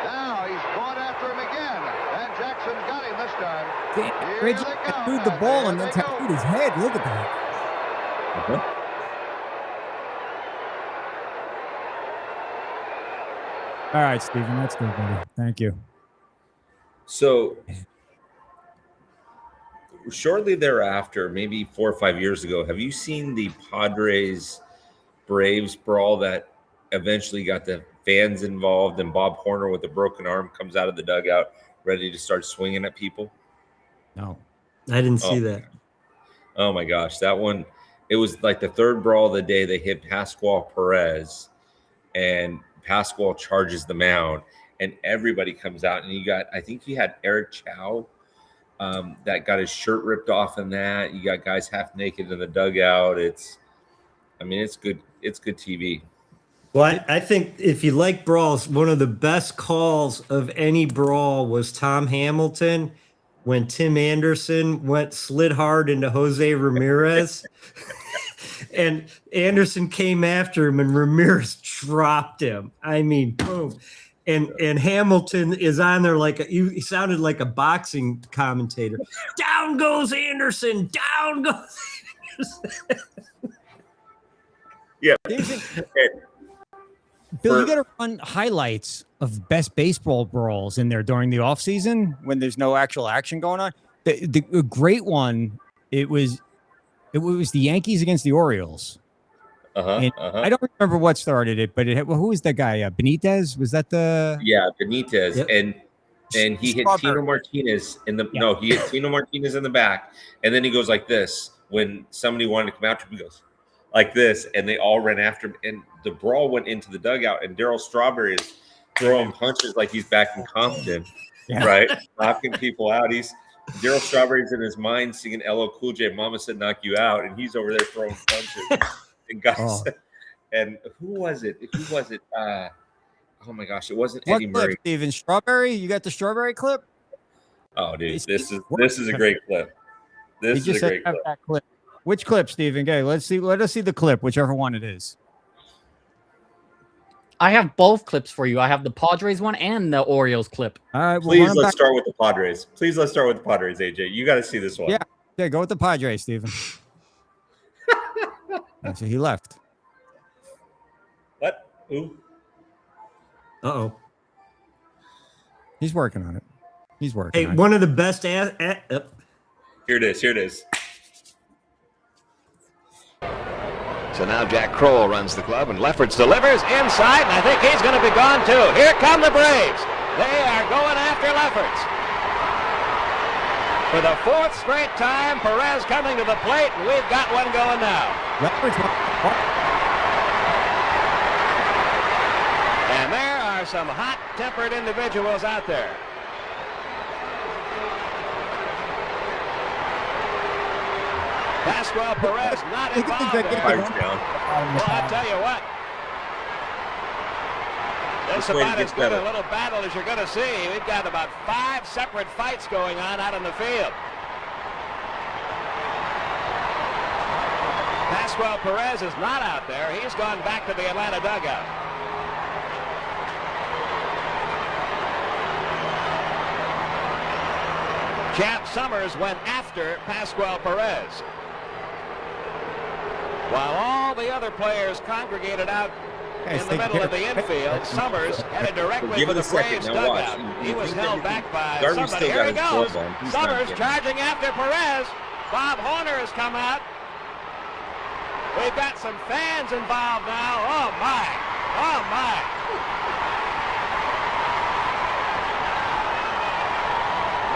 Now he's going after him again. And Jackson's got him this time. Here
Reggie
they go.
tattooed the ball and then tattooed his head. Look at that.
Uh-huh.
All right, Stephen, that's good, buddy. Thank you.
So shortly thereafter, maybe 4 or 5 years ago, have you seen the Padres Braves brawl that eventually got the fans involved and Bob Horner with a broken arm comes out of the dugout ready to start swinging at people?
No.
I didn't see that.
Oh my gosh, that one, it was like the third brawl of the day. They hit Pascual Perez and Pascual charges the mound and everybody comes out, and I think you had Eric Chow that got his shirt ripped off in that. You got guys half naked in the dugout. It's good. It's good TV.
Well, I think if you like brawls, one of the best calls of any brawl was Tom Hamilton when Tim Anderson slid hard into Jose Ramirez. And Anderson came after him and Ramirez dropped him. I mean, boom. And Hamilton is on there he sounded like a boxing commentator. Down goes Anderson. Down goes Anderson.
Yeah.
Bill, you got to run highlights of best baseball brawls in there during the off season when there's no actual action going on. The great one, it was the Yankees against the Orioles. I don't remember what started it, but who was that guy? Benitez? Was that the?
Yeah, Benitez,
Yep.
and he hit Tino Martinez in the he hit Tino Martinez in the back, and then he goes like this when somebody wanted to come out to him. He goes like this, and they all ran after him, and the brawl went into the dugout, and Darryl Strawberry is throwing punches like he's back in Compton, right, knocking people out. Darryl Strawberry's in his mind singing LL Cool J, "Mama Said Knock You Out," and he's over there throwing punches. And guys, and who was it? Oh my gosh, it wasn't Eddie
Clip,
Murray.
Steven? Strawberry? You got the Strawberry clip?
Oh, dude, this is a great clip. This is a great clip.
That clip. Which clip, Steven? Okay, let us see the clip, whichever one it is.
I have both clips for you. I have the Padres one and the Orioles clip.
All right,
Please let's start with the Padres. AJ. You got to see this one.
Yeah, go with the Padres, Steven. So he left.
What? Who?
Uh-oh.
He's working on it. He's working on it.
One of the best
Here it is.
So now Jack Kroll runs the club, and Lefferts delivers inside, and I think he's going to be gone too. Here come the Braves. They are going after Lefferts. For the fourth straight time, Perez coming to the plate, and we've got one going now. And there are some hot-tempered individuals out there. Pascual Perez not involved there. Well, I'll tell you what. This is about as good a little battle as you're going to see. We've got about 5 separate fights going on out in the field. Pascual Perez is not out there. He's gone back to the Atlanta dugout. Champ Summers went after Pascual Perez. While all the other players congregated out in the middle of the infield, Summers headed directly for the Braves dugout. He was held back by somebody. Here he goes. Summers charging after Perez. Bob Horner has come out. We've got some fans involved now. Oh, my. Oh, my.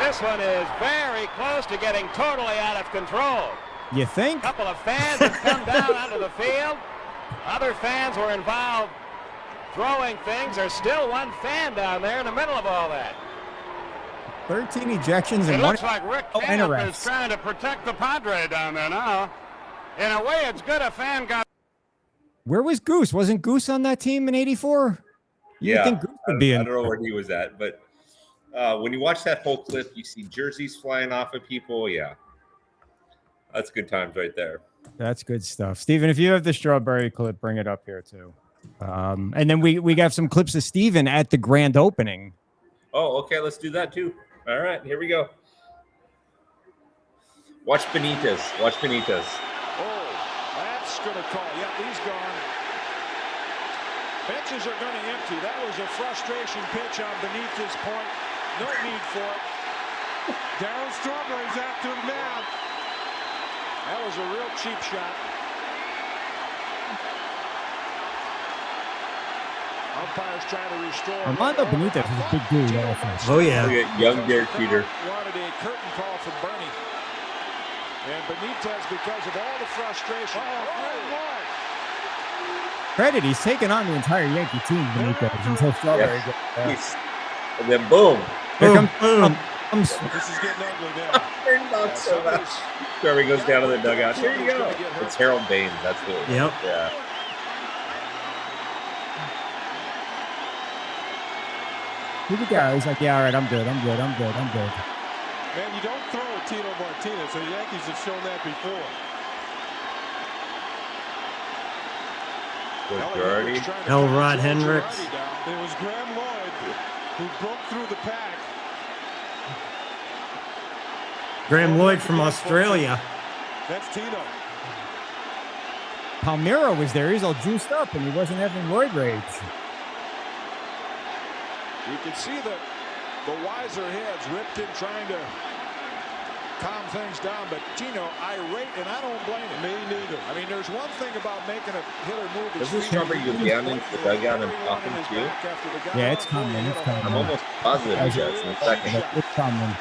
This one is very close to getting totally out of control.
You think?
A couple of fans have come down onto the field. Other fans were involved throwing things. There's still one fan down there in the middle of all that.
13 ejections
It
and one.
looks like Rick
and a
Camp
ref.
is trying to protect the Padre down there now. In a way, it's good a fan got.
Where was Goose? Wasn't Goose on that team in '84? You would think Goose would be
I
in.
don't know where he was at, but when you watch that whole clip, you see jerseys flying off of people. Yeah, that's good times right there.
That's good stuff. Steven, if you have the strawberry clip, bring it up here too. And then we got some clips of Steven at the grand opening.
Oh, okay. Let's do that too. All right, here we go. Watch Benitez. Watch Benitez.
Oh, that's going to call. Yeah, he's gone. Benches are going to empty. That was a frustration pitch on Benitez's point. No need for it.
Darryl Strawberry's after him now.
That was a real cheap shot. Umpires trying to restore.
Armando Benitez is a big dude.
Oh, yeah.
Look at young Derek Jeter.
Wanted a curtain call from Bernie. And Benitez, because of all the frustration.
Credit, he's taken on the entire Yankee team, Benitez, until Strawberry gets there.
And then boom.
Here comes
This is getting ugly now.
Not so bad. Strawberry goes down to the dugout. There you go. It's Harold Baines. That's who it was.
Yep.
Yeah.
Here we go. He's like, yeah, all right, I'm good.
Man, you don't throw at Tito Martinez, so the Yankees have shown that before.
Elrod Hendricks.
It was Graham Lloyd who broke through the pack.
Graham Lloyd from Australia.
That's Tito.
Palmeiro was there. He's all juiced up, and he wasn't having Lloyd rage.
You can see the wiser heads ripped in trying to calm things down, but Tino irate, and I don't blame him. Me neither. I mean, there's one thing about making a hitter move.
Doesn't Strawberry go down into the dugout and talk him too?
Yeah, it's coming. It's coming.
I'm almost positive he does in a second.
It's coming.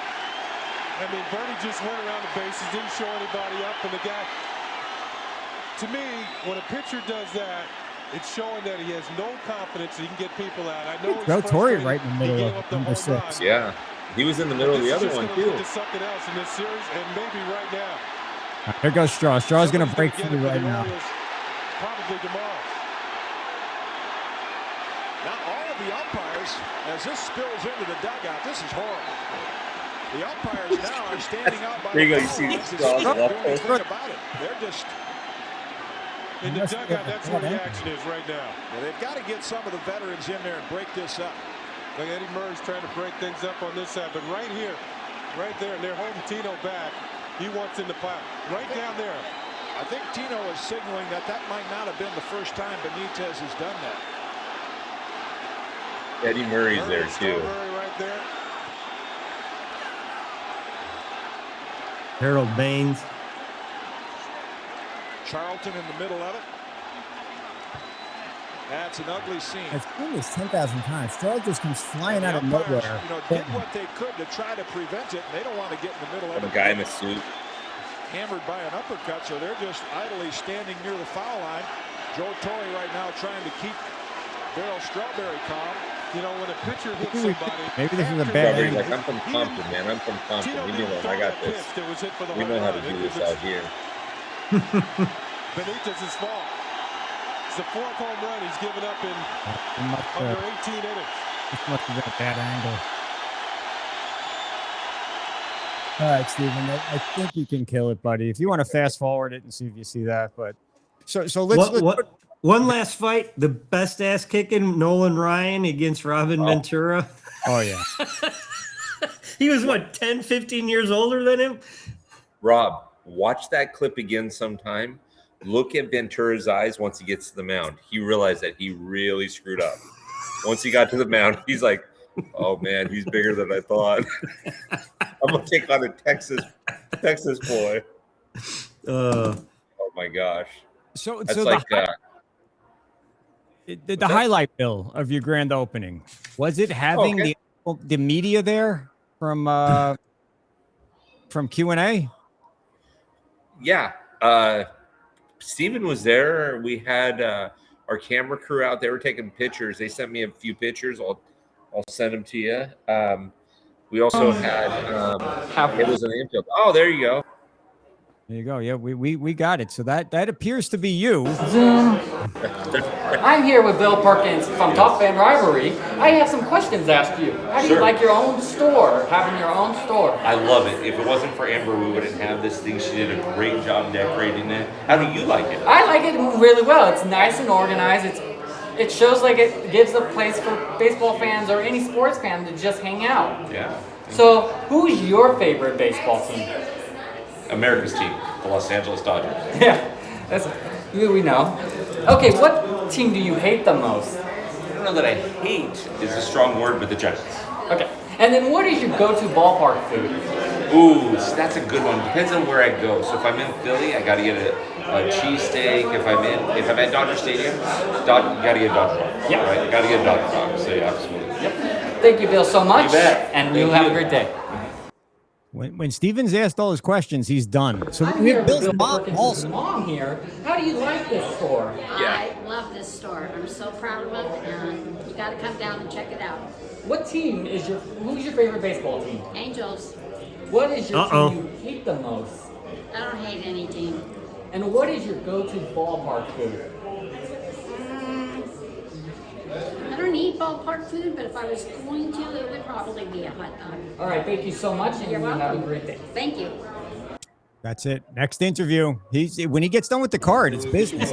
I mean, Bernie just went around the bases, didn't show anybody up, and the guy. To me, when a pitcher does that, it's showing that he has no confidence he can get people out. I know
Joe Torre right in the middle of number 6.
Yeah, he was in the middle of the other one too.
Something else in this series, and maybe right now.
There goes Straw. Straw's going to break through right now.
Probably tomorrow.
Now all of the umpires, as this spills into the dugout, this is horrible. The umpires now are standing out by
There you
the
go. You see
foul
Straw's
lines.
left
They're
post.
doing anything about it. They're just.
In the dugout, that's where the action is right now.
Well, they've got to get some of the veterans in there and break this up.
Like Eddie Murray's trying to break things up on this side, but right here, right there, and they're holding Tino back. He wants in the pile. Right down there.
I think Tino is signaling that might not have been the first time Benitez has done that.
Eddie Murray's there too.
Strawberry right there.
Harold Baines.
Charlton in the middle of it. That's an ugly scene.
I've seen this 10,000 times. Straw just comes flying out of
umpires,
nowhere.
Did what they could to try to prevent it. They don't want to get in the middle of
A
it.
guy in a suit.
Hammered by an uppercut, so they're just idly standing near the foul line. Joe Torre right now trying to keep Darryl Strawberry calm.
You know, when a pitcher hits somebody.
Maybe this is a bad
Strawberry's
angle.
like, I'm from Compton, man. I'm from Compton.
Tino
Leave me
didn't
alone.
throw
I got
that
this.
pitch that was hit for the
We
home
know how to
run.
do
It
this
was
out here.
Benitez's fault. It's the 4th home run he's given up in under 18 innings.
This must have been a bad angle. All right, Steven, I think you can kill it, buddy. If you want to fast forward it and see if you see that, but so let's
One last fight. The best ass kicking, Nolan Ryan against Robin Ventura.
Oh yeah.
He was what, 10, 15 years older than him?
Rob, watch that clip again sometime. Look at Ventura's eyes once he gets to the mound. He realized that he really screwed up. Once he got to the mound, he's like, oh man, he's bigger than I thought. I'm gonna take on a Texas boy. Oh my gosh.
So
That's
so
like
the highlight, Bill, of your grand opening, was it having the media there from Q&A?
Yeah. Steven was there. We had our camera crew out. They were taking pictures. They sent me a few pictures. I'll send them to you. We also had it was an infield. Oh, there you go.
There you go. Yeah, we got it. So that appears to be you.
I'm here with Bill Perkins from Fan Rivalry. I have some questions to ask you. How do you like your own store, having your own store?
I love it. If it wasn't for Amber, we wouldn't have this thing. She did a great job decorating it. How do you like it?
I like it really well. It's nice and organized. It shows like it gives a place for baseball fans or any sports fan to just hang out.
Yeah.
So, who's your favorite baseball team?
America's team, the Los Angeles Dodgers.
Yeah, we know. Okay, what team do you hate the most?
I don't know that I hate is a strong word, but the Giants.
Okay, and then what is your go-to ballpark food?
Ooh, that's a good one. Depends on where I go. So if I'm in Philly, I gotta get a cheesesteak. If I'm at Dodger Stadium, you gotta get a Dodger dog.
Yeah,
right. You gotta get a Dodger dog. So yeah, absolutely.
Yep. Thank you, Bill, so much.
You bet.
And you have a great day.
When Steven's asked all his questions, he's done. So
I'm
we
here
have
with
Bill's
Bill
mom
Perkins'
also.
mom here. How do you like this store?
I love this store. I'm so proud of it, and you got to come down and check it out.
What team is who's your favorite baseball team?
Angels.
What is your team you hate the most?
I don't hate any team.
And what is your go-to ballpark food?
I don't eat ballpark food, but if I was going to, it would probably be a hot dog.
All right, thank you so much, and
You're
you have a
welcome.
great day.
Thank you.
That's it. Next interview. When he gets done with the card, it's business.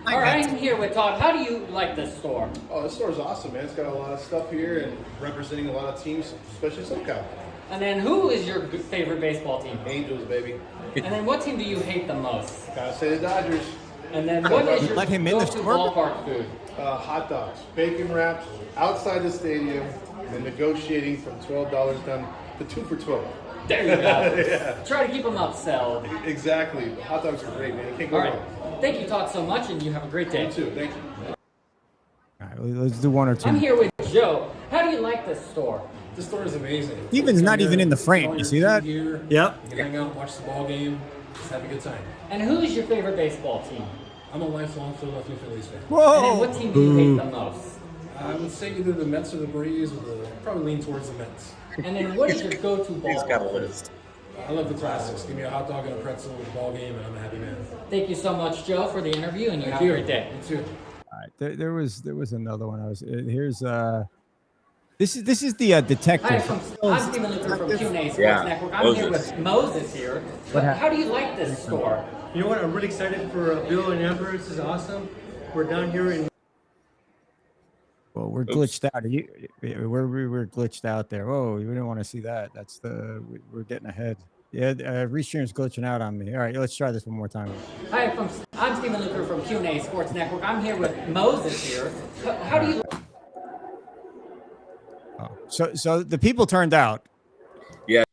All right, I'm here with Todd. How do you like this store?
Oh, this store's awesome, man. It's got a lot of stuff here and representing a lot of teams, especially SoCal.
And then who is your favorite baseball team?
Angels, baby.
And then what team do you hate the most?
Gotta say the Dodgers.
And then what is your
Let him in the
go-to
store?
ballpark food?
Hot dogs, bacon wraps, outside the stadium, and negotiating from $12 down to 2 for $12.
There you go.
Yeah.
Try to keep them upsell.
Exactly. Hot dogs are great, man. You can't go
All right.
wrong.
Thank you, Todd, so much, and you have a great day.
You too. Thank you.
All right, let's do one or two.
I'm here with Joe. How do you like this store?
This store is amazing.
Steven's not even in the frame.
All
You
your
see that?
gear.
Yep.
You can hang out, watch the ball game, just have a good time.
And who's your favorite baseball team?
I'm a lifelong Philadelphia Phillies fan.
And then
Whoa!
what team do you hate the most?
I would say either the Mets or the Braves, probably lean towards the Mets.
And then what is your go-to
He's got a
ballpark?
list.
I love the classics. Give me a hot dog and a pretzel with a ball game, and I'm a happy man.
Thank you so much, Joe, for the interview, and you have a great day.
You too.
All right, there was another one. Here's this is the detective.
I'm Stephen Luther from Q&A Sports
Yeah,
Network. I'm here
Moses.
with Moses here. How do you like this store?
You know what? I'm really excited for Bill and Amber. This is awesome. We're down here in.
Well, we're glitched out. We're glitched out there. Oh, you didn't want to see that. We're getting ahead. Yeah, Restream's glitching out on me. All right, let's try this one more time.
Hi, I'm Stephen Luther from Q&A Sports Network. I'm here with Moses here. How do you?
Oh, so the people turned out.
Yeah,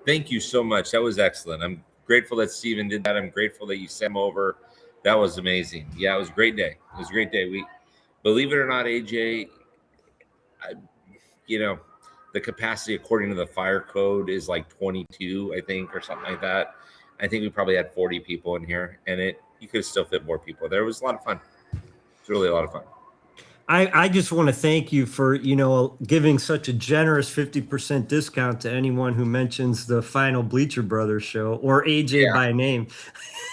thank you so much. That was excellent. I'm grateful that Steven did that. I'm grateful that you sent him over. That was amazing. Yeah, it was a great day. It was a great day. We, believe it or not, AJ, the capacity according to the fire code is like 22, I think, or something like that. I think we probably had 40 people in here, and you could still fit more people. There was a lot of fun. It's really a lot of fun.
I just want to thank you for, giving such a generous 50% discount to anyone who mentions the final Bleacher Brothers show or AJ by name.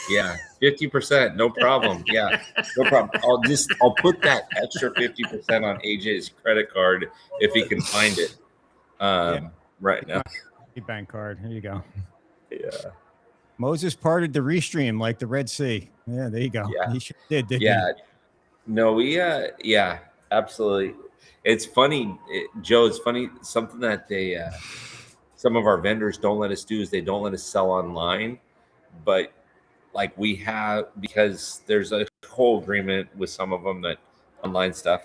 Yeah, 50%, no problem. Yeah, no problem. I'll put that extra 50% on AJ's credit card if he can find it right now.
Bank card. Here you go.
Yeah.
Moses parted the Restream like the Red Sea. Yeah, there you go.
Yeah.
He sure did, didn't
Yeah. No, yeah, absolutely. It's funny, Joe, it's funny. Something that some of our vendors don't let us do is they don't let us sell online, but like we have, because there's a whole agreement with some of them that online stuff,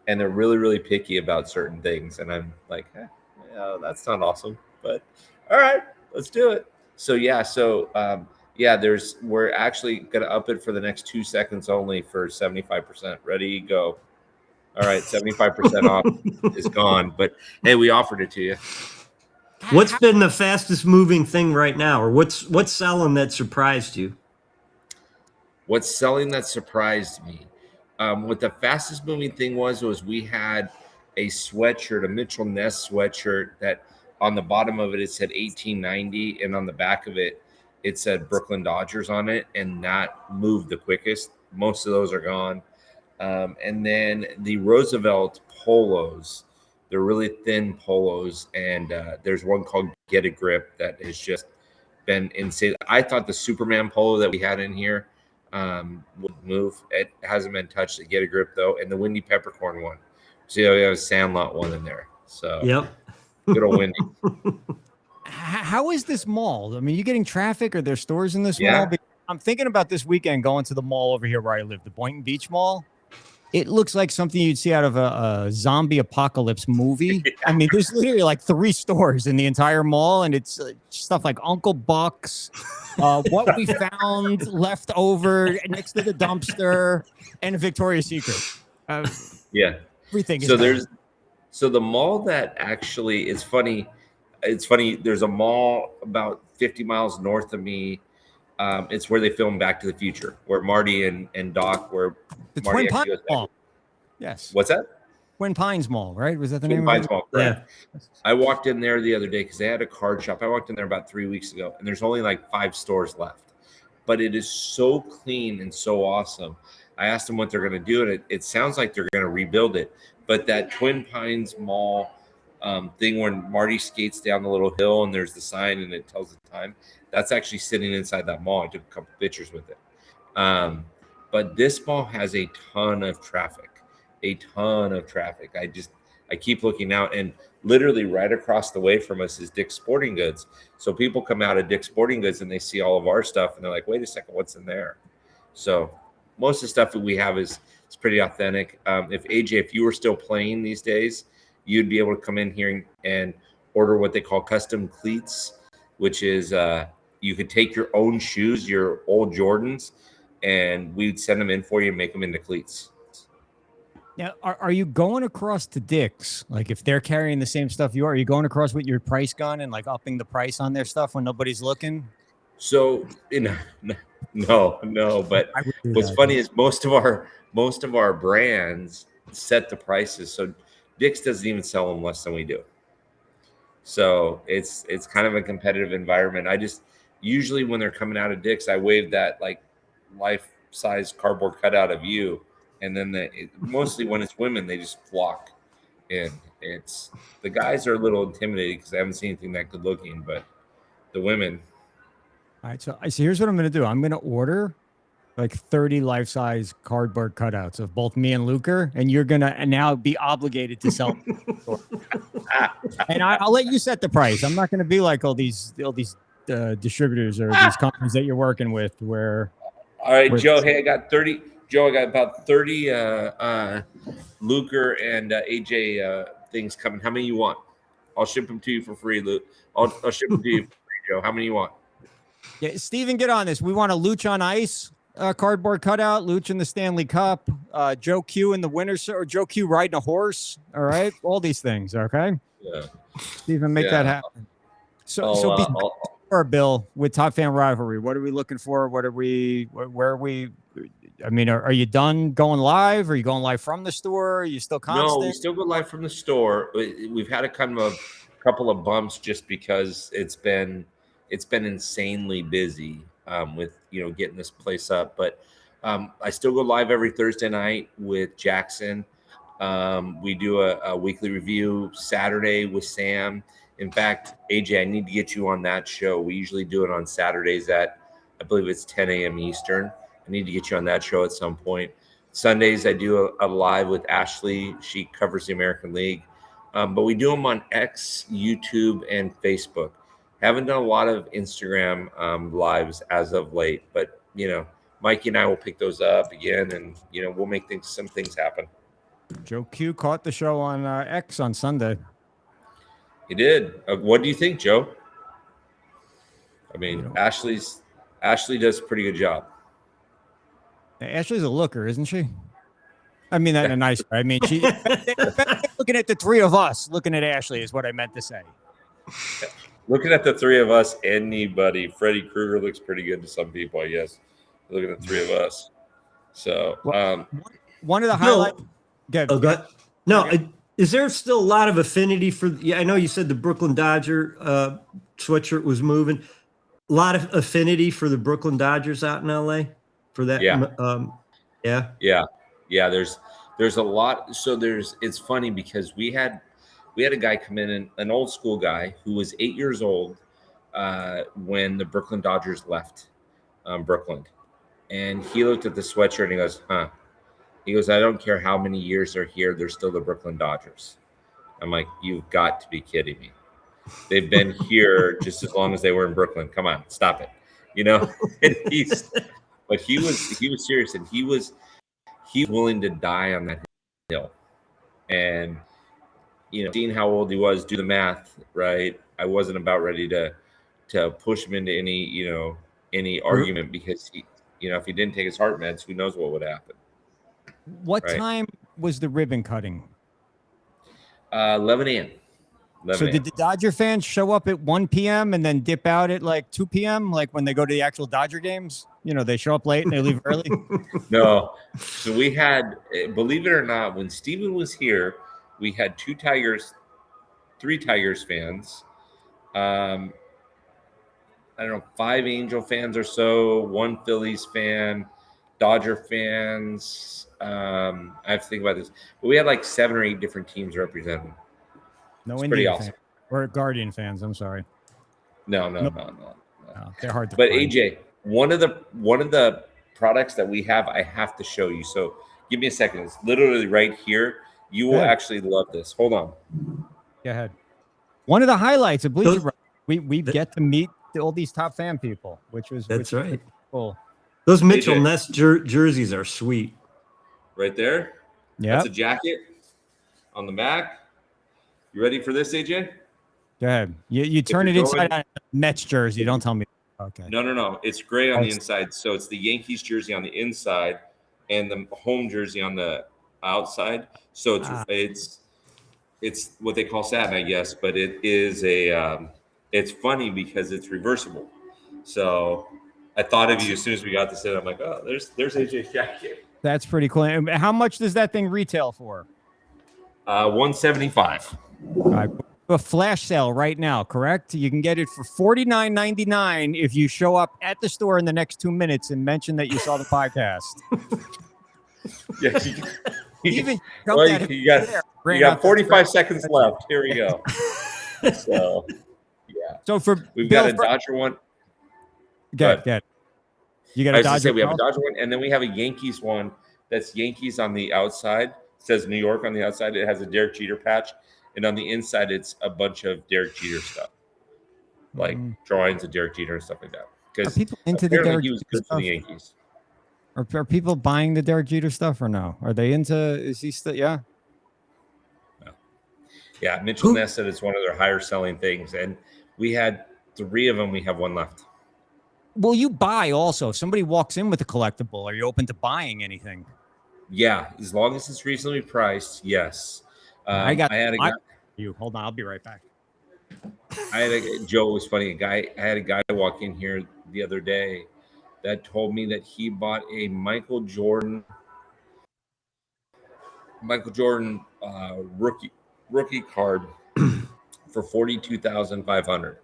and they're really, really picky about certain things. And I'm like, yeah, that's not awesome, but all right, let's do it. So we're actually going to up it for the next 2 seconds only for 75%. Ready, go. All right, 75% off is gone, but hey, we offered it to you.
What's been the fastest moving thing right now, or what's selling that surprised you?
What's selling that surprised me? What the fastest moving thing was we had a sweatshirt, a Mitchell Ness sweatshirt that on the bottom of it said 1890, and on the back of it said Brooklyn Dodgers on it, and that moved the quickest. Most of those are gone. And then the Roosevelt polos, they're really thin polos, and there's one called Get a Grip that has just been insane. I thought the Superman polo that we had in here would move. It hasn't been touched. Get a Grip though, and the Windy Peppercorn one. So we have a Sandlot one in there. So
yep,
good old Windy.
How is this mall? I mean, you getting traffic? Are there stores in this mall? I'm thinking about this weekend going to the mall over here where I live, the Boynton Beach Mall. It looks like something you'd see out of a zombie apocalypse movie. I mean, there's literally like 3 stores in the entire mall, and it's stuff like Uncle Buck's, what we found left over next to the dumpster, and a Victoria's Secret. Everything.
So the mall that actually is funny. It's funny. There's a mall about 50 miles north of me. It's where they filmed Back to the Future, where Marty and Doc were.
The Twin Pines Mall. Yes.
What's that?
Twin Pines Mall, right? Was that the
Twin
name
Pines
of it?
Mall, right? Yeah. I walked in there the other day because they had a card shop. I walked in there about 3 weeks ago, and there's only like 5 stores left. But it is so clean and so awesome. I asked them what they're going to do, and it sounds like they're going to rebuild it. But that Twin Pines Mall thing where Marty skates down the little hill and there's the sign and it tells the time, that's actually sitting inside that mall. I took a couple pictures with it. But this mall has a ton of traffic. I keep looking out, and literally right across the way from us is Dick's Sporting Goods. So people come out of Dick's Sporting Goods and they see all of our stuff and they're like, wait a second, what's in there? So most of the stuff that we have is pretty authentic. If you were still playing these days, you'd be able to come in here and order what they call custom cleats, which is you could take your own shoes, your old Jordans, and we'd send them in for you and make them into cleats.
Now, are you going across to Dick's? Like, if they're carrying the same stuff you are you going across with your price gun and like upping the price on their stuff when nobody's looking?
So, no. But what's funny is most of our brands set the prices. So Dick's doesn't even sell them less than we do. So it's kind of a competitive environment. I just usually when they're coming out of Dick's, I wave that like life-size cardboard cutout of you, and then mostly when it's women, they just flock in. It's the guys are a little intimidated because I haven't seen anything that good looking, but the women.
All right, so here's what I'm going to do. I'm going to order like 30 life-size cardboard cutouts of both me and Luker, and you're going to now be obligated to sell them. And I'll let you set the price. I'm not going to be like all these distributors or these companies that you're working with where.
All right, Joe, hey, I got about 30 Luker and AJ things coming. How many you want? I'll ship them to you for free, Luke. I'll ship them to you for free, Joe. How many you want?
Yeah, Steven, get on this. We want a Luch on Ice cardboard cutout, Luch in the Stanley Cup, Joe Q in the winter, or Joe Q riding a horse. All right, all these things. Okay.
Yeah.
Steven, make that happen. So Bill, with Top Fan Rivalry, what are we looking for? Where are we? I mean, are you done going live? Are you going live from the store? Are you still constant?
No, we still go live from the store. We've had a couple of bumps just because it's been insanely busy with getting this place up. But I still go live every Thursday night with Jackson. We do a weekly review Saturday with Sam. In fact, AJ, I need to get you on that show. We usually do it on Saturdays at, I believe it's 10 a.m. Eastern. I need to get you on that show at some point. Sundays, I do a live with Ashley. She covers the American League. But we do them on X, YouTube, and Facebook. Haven't done a lot of Instagram lives as of late. But, Mikey and I will pick those up again, and, we'll make some things happen.
Joe Q caught the show on X on Sunday.
He did. What do you think, Joe? I mean, Ashley does a pretty good job.
Ashley's a looker, isn't she? I mean that in a nice way. I mean, she looking at the three of us, looking at Ashley is what I meant to say.
Looking at the three of us, anybody, Freddy Krueger looks pretty good to some people, I guess. Looking at the three of us. So,
one of the highlights.
No, is there still a lot of affinity for? Yeah, I know you said the Brooklyn Dodger sweatshirt was moving. A lot of affinity for the Brooklyn Dodgers out in LA for that.
Yeah. There's a lot. So it's funny because we had a guy come in, an old school guy who was 8 years old when the Brooklyn Dodgers left Brooklyn, and he looked at the sweatshirt and he goes, "Huh." He goes, "I don't care how many years they're here, they're still the Brooklyn Dodgers." I'm like, "You've got to be kidding me. They've been here just as long as they were in Brooklyn. Come on, stop it." And but he was serious, and he was willing to die on that hill. And seeing how old he was, do the math, right? I wasn't about ready to push him into any argument, because if he didn't take his heart meds, who knows what would happen.
What time was the ribbon cutting?
11 a.m.
So did the Dodger fans show up at 1 p.m. and then dip out at like 2 p.m. like when they go to the actual Dodger games? They show up late and they leave early?
No. So we had, believe it or not, when Steven was here, we had 3 Tigers fans. I don't know, 5 Angel fans or so, 1 Phillies fan, Dodger fans. I have to think about this. But we had like 7 or 8 different teams represented.
No
it's
Indian
pretty
fans.
awesome.
Or Guardian fans, I'm sorry.
No.
They're hard to
But
find.
AJ, one of the products that we have, I have to show you. So give me a second. It's literally right here. You will actually love this. Hold on.
Go ahead. One of the highlights of Bleacher Brothers, we get to meet all these top fan people, which was
right.
Cool.
Those Mitchell Ness jerseys are sweet.
Right there.
Yeah.
That's a jacket on the back. You ready for this, AJ?
Go ahead. You turn it inside out. Mets jersey. Don't tell me. Okay.
No. It's gray on the inside. So it's the Yankees jersey on the inside and the home jersey on the outside. So it's what they call satin, I guess, but it is it's funny because it's reversible. So I thought of you as soon as we got this in. I'm like, oh, there's AJ's jacket.
That's pretty cool. And how much does that thing retail for?
$175.
All right. A flash sale right now, correct? You can get it for $49.99 if you show up at the store in the next 2 minutes and mention that you saw the podcast.
Yeah, you got 45 seconds left. Here we go. So, yeah.
So
we've got a Dodger one.
Good. You got a Dodger.
We have a Dodger one, and then we have a Yankees one. That's Yankees on the outside. It says New York on the outside. It has a Derek Jeter patch, and on the inside, it's a bunch of Derek Jeter stuff, like drawings of Derek Jeter and stuff like that. Because
people into the Derek
he was good for the Yankees.
Are people buying the Derek Jeter stuff or no? Are they into? Is he still? Yeah.
No. Yeah, Mitchell Ness said it's one of their higher selling things, and we had 3 of them. We have 1 left.
Will you buy also? If somebody walks in with a collectible, are you open to buying anything?
Yeah, as long as it's reasonably priced, yes. I had a guy.
You hold on, I'll be right back.
Joe was funny. I had a guy walk in here the other day that told me that he bought a Michael Jordan rookie card for $42,500,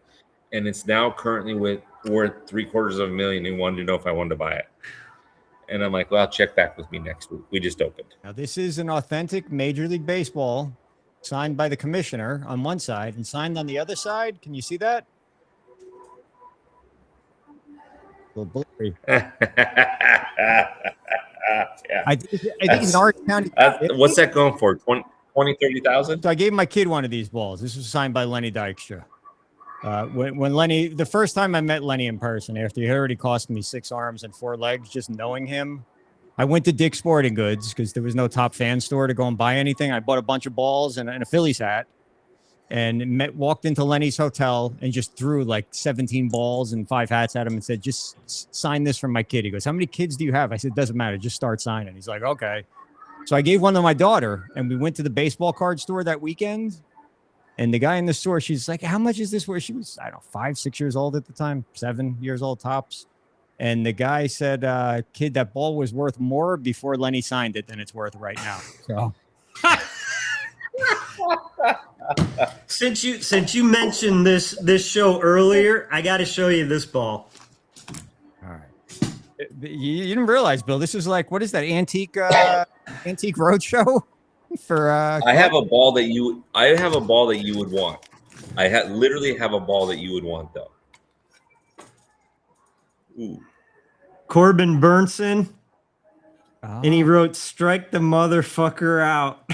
and it's now currently worth $750,000. He wanted to know if I wanted to buy it, and I'm like, well, check back with me next week. We just opened.
Now this is an authentic Major League Baseball, signed by the commissioner on one side and signed on the other side. Can you see that?
Yeah.
I think in Orange County.
What's that going for? 20, 30,000?
So I gave my kid one of these balls. This was signed by Lenny Dykstra. When Lenny, the first time I met Lenny in person, after he already cost me 6 arms and 4 legs, just knowing him, I went to Dick's Sporting Goods because there was no top fan store to go and buy anything. I bought a bunch of balls and a Phillies hat, and walked into Lenny's hotel and just threw like 17 balls and 5 hats at him and said, just sign this for my kid. He goes, how many kids do you have? I said, doesn't matter. Just start signing. He's like, okay. So I gave one to my daughter, and we went to the baseball card store that weekend. And the guy in the store, she's like, how much is this worth? She was, I don't know, 5, 6 years old at the time, 7 years old tops. And the guy said, kid, that ball was worth more before Lenny signed it than it's worth right now. So
Since you mentioned this show earlier, I got to show you this ball.
all right. You didn't realize, Bill, this is like, what is that, antique roadshow for
I have a ball that you would want. I literally have a ball that you would want though. Ooh.
Corbin Burnson.
Oh.
And he wrote, "Strike the motherfucker out."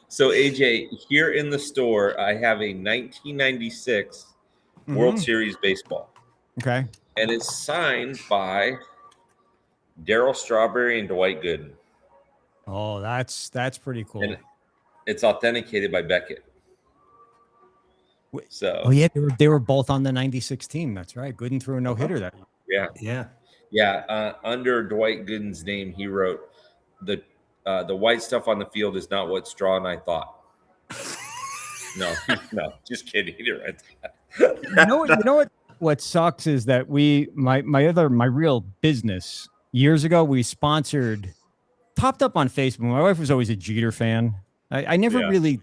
So AJ, here in the store, I have a 1996 World Series baseball.
Okay.
And it's signed by Darryl Strawberry and Dwight Gooden.
Oh, that's pretty cool.
And it's authenticated by Beckett. So
oh yeah, they were both on the 96 team. That's right. Gooden threw a no-hitter that year.
Yeah. Under Dwight Gooden's name, he wrote the white stuff on the field is not what Straw and I thought. No, just kidding. You're right.
You know what sucks is that my real business years ago, we sponsored, popped up on Facebook. My wife was always a Jeter fan. I never really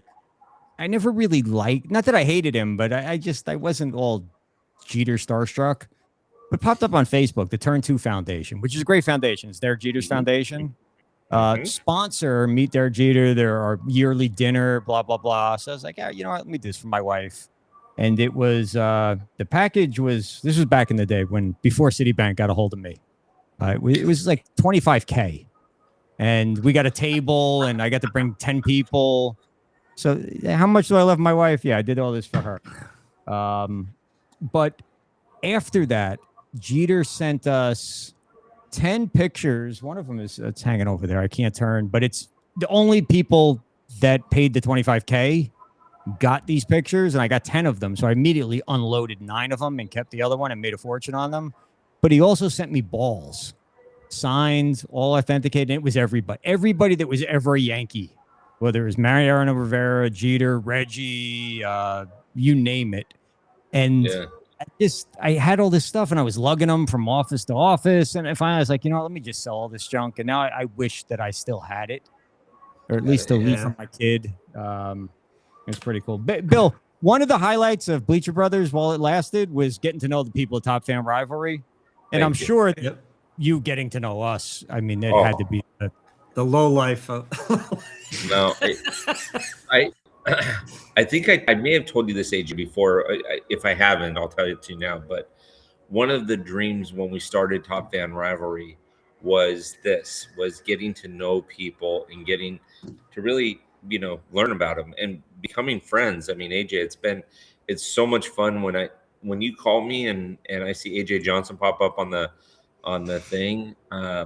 liked, not that I hated him, but I wasn't all Jeter starstruck. But popped up on Facebook, the Turn 2 Foundation, which is a great foundation. It's Derek Jeter's foundation. Sponsor Meet Derek Jeter, there are yearly dinner, blah, blah, blah. So I was like, yeah, you know what? Let me do this for my wife. And it was, the package was, this was back in the day before Citibank got a hold of me. It was like $25K. And we got a table and I got to bring 10 people. So how much do I love my wife? Yeah, I did all this for her. But after that, Jeter sent us 10 pictures. One of them it's hanging over there. I can't turn, but it's the only people that paid the $25K got these pictures, and I got 10 of them. So I immediately unloaded 9 of them and kept the other one and made a fortune on them. But he also sent me balls, signed, all authenticated. And it was everybody that was ever a Yankee, whether it was Mariano Rivera, Jeter, Reggie, you name it. And I had all this stuff and I was lugging them from office to office. And finally I was like, let me just sell all this junk. And now I wish that I still had it, or at least to leave for my kid. It's pretty cool. Bill, one of the highlights of Bleacher Brothers while it lasted was getting to know the people at Top Fan Rivalry. And I'm sure that you getting to know us, I mean, it had to be
the low life.
No, I think I may have told you this, AJ, before. If I haven't, I'll tell it to you now. But one of the dreams when we started Top Fan Rivalry was getting to know people and getting to really, learn about them and becoming friends. I mean, AJ, it's so much fun when you call me and I see AJ Johnson pop up on the thing. I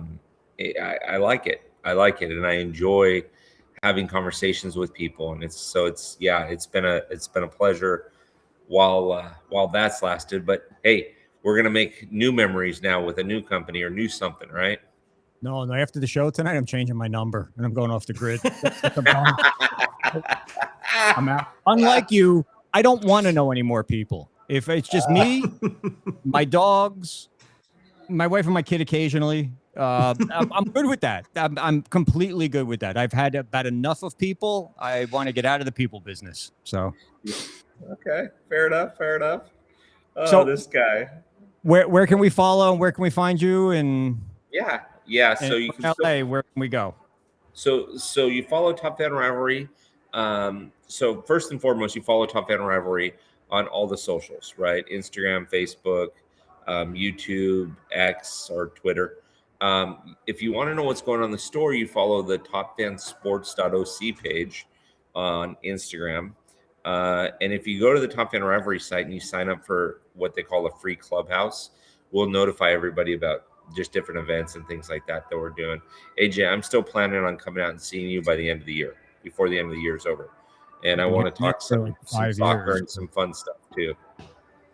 like it. And I enjoy having conversations with people, and it's been a pleasure while that's lasted. But hey, we're gonna make new memories now with a new company or new something, right?
No, after the show tonight, I'm changing my number and I'm going off the grid. I'm out. Unlike you, I don't want to know any more people. If it's just me, my dogs, my wife and my kid occasionally, I'm good with that. I'm completely good with that. I've had about enough of people. I want to get out of the people business. So,
okay, fair enough. Oh,
so
this guy.
Where can we follow? Where can we find you? And
so you can
LA. Where can we go?
So you follow Top Fan Rivalry. So first and foremost, you follow Top Fan Rivalry on all the socials, right? Instagram, Facebook, YouTube, X, or Twitter. If you want to know what's going on in the store, you follow the topfansports.oc page on Instagram. And if you go to the Top Fan Rivalry site and you sign up for what they call a free clubhouse, we'll notify everybody about just different events and things like that we're doing. AJ, I'm still planning on coming out and seeing you by the end of the year, before the end of the year is over. And I want to talk some soccer and some fun stuff too.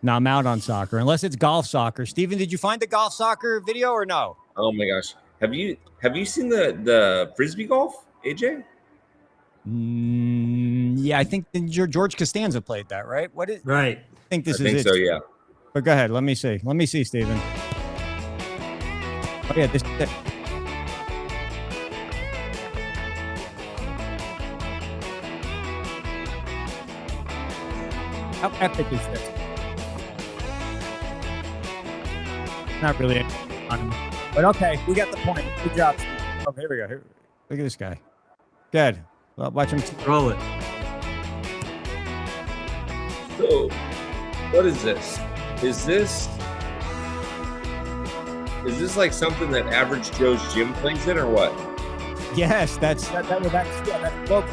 No, I'm out on soccer, unless it's golf soccer. Steven, did you find the golf soccer video or no?
Oh my gosh. Have you seen the Frisbee golf, AJ?
Yeah, I think George Costanza played that, right? What is?
Right.
I think this
I
is
think
it.
so, yeah.
But go ahead. Let me see. Let me see, Steven. Oh yeah, this. How epic is this? Not really, but okay, we got the point. Good job, Steve. Oh, here we go. Here, look at this guy. Good. Well, watch him
roll it.
So, what is this? Is this like something that average Joe's gym plays in, or what?
Yes, that's book.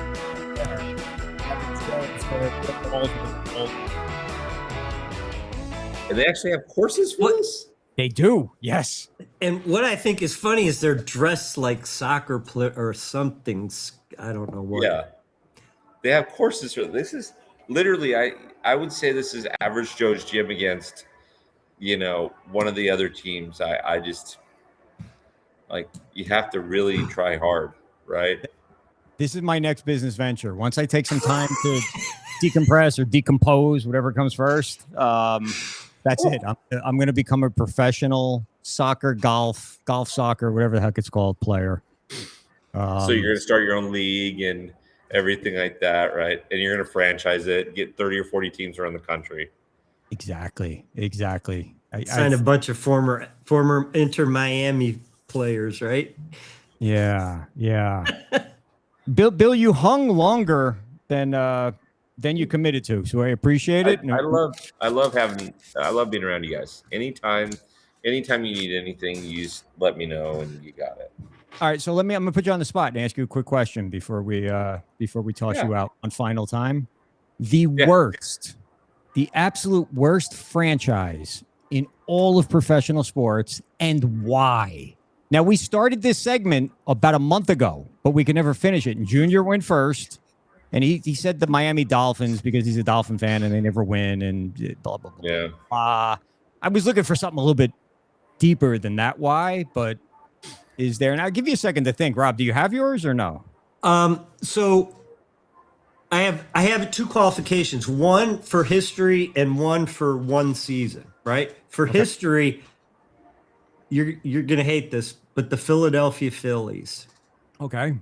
And they actually have courses for this?
They do, yes.
And what I think is funny is they're dressed like soccer player or something. I don't know what.
Yeah. They have courses for this. Is literally, I would say this is average Joe's gym against, one of the other teams. I just, like, you have to really try hard, right?
This is my next business venture. Once I take some time to decompress or decompose, whatever comes first, that's it. I'm going to become a professional soccer, golf, soccer, whatever the heck it's called, player.
So you're going to start your own league and everything like that, right? And you're going to franchise it, get 30 or 40 teams around the country.
Exactly.
Signed a bunch of former Inter Miami players, right?
Yeah. Bill, you hung longer than you committed to, so I appreciate it.
I love being around you guys. Anytime you need anything, you just let me know and you got it.
All right, so I'm gonna put you on the spot and ask you a quick question before we toss you out on final time. The absolute worst franchise in all of professional sports, and why? Now, we started this segment about a month ago, but we could never finish it. And Junior went first, and he said the Miami Dolphins because he's a Dolphin fan and they never win and blah, blah, blah.
Yeah.
I was looking for something a little bit deeper than that. Why? But is there? And I'll give you a second to think. Rob, do you have yours or no?
So I have two qualifications, one for history and one for one season, right? For history, you're going to hate this, but the Philadelphia Phillies.
Okay.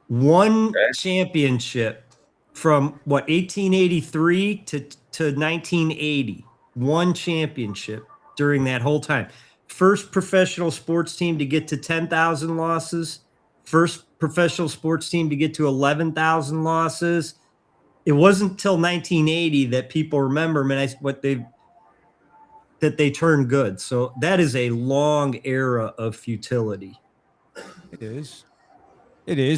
One championship from 1883 to 1980. One championship during that whole time. First professional sports team to get to 10,000 losses. First professional sports team to get to 11,000 losses. It wasn't until 1980 that people remember that they turned good. So that is a long era of futility.
It is.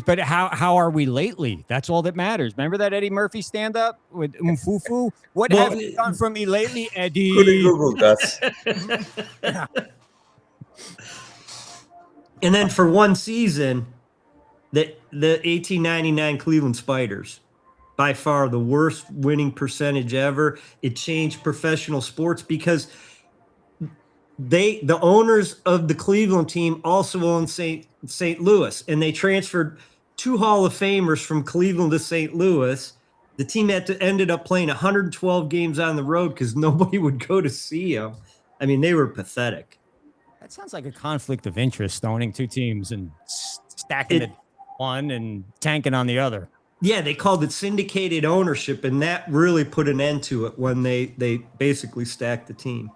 But how are we lately? That's all that matters. Remember that Eddie Murphy stand-up with Mfufu? What have you done for me lately, Eddie?
Couldn't Google Gus.
And then for one season, the 1899 Cleveland Spiders, by far the worst winning percentage ever. It changed professional sports because the owners of the Cleveland team also own St. Louis, and they transferred two Hall of Famers from Cleveland to St. Louis. The team ended up playing 112 games on the road because nobody would go to see them. I mean, they were pathetic.
That sounds like a conflict of interest, owning two teams and stacking it one and tanking on the other.
Yeah, they called it syndicated ownership, and that really put an end to it when they basically stacked the team.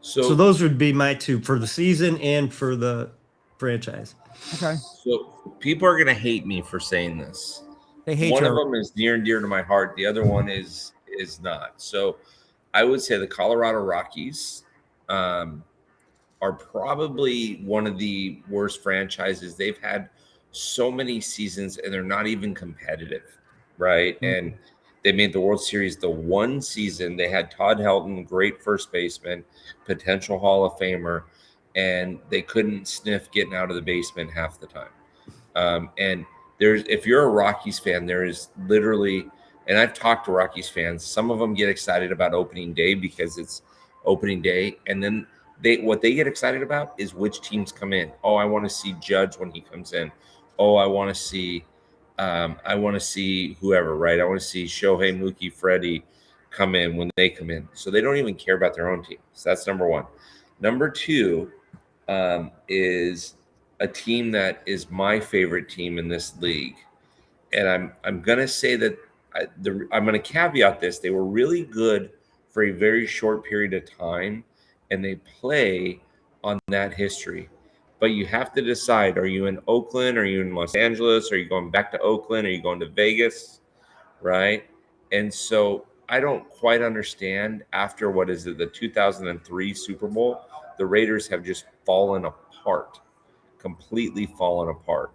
So those would be my two for the season and for the franchise.
Okay.
So people are going to hate me for saying this.
They hate
one of them is near and dear to my heart. The other one is not. So I would say the Colorado Rockies are probably one of the worst franchises. They've had so many seasons and they're not even competitive, right? Mm-hmm. And they made the World Series the one season. They had Todd Helton, great first baseman, potential Hall of Famer, and they couldn't sniff getting out of the basement half the time. And if you're a Rockies fan, there is literally, and I've talked to Rockies fans, some of them get excited about opening day because it's opening day, and then what they get excited about is which teams come in. Oh, I want to see Judge when he comes in. Oh, I want to see I want to see whoever, right? I want to see Shohei, Mookie, Freddie come in when they come in. So they don't even care about their own team. So that's number one. Number two is a team that is my favorite team in this league. And I'm going to say that I'm going to caveat this. They were really good for a very short period of time, and they play on that history. But you have to decide, are you in Oakland? Are you in Los Angeles? Are you going back to Oakland? Are you going to Vegas? Right? And so I don't quite understand after, what is it, the 2003 Super Bowl, the Raiders have just fallen apart, completely fallen apart.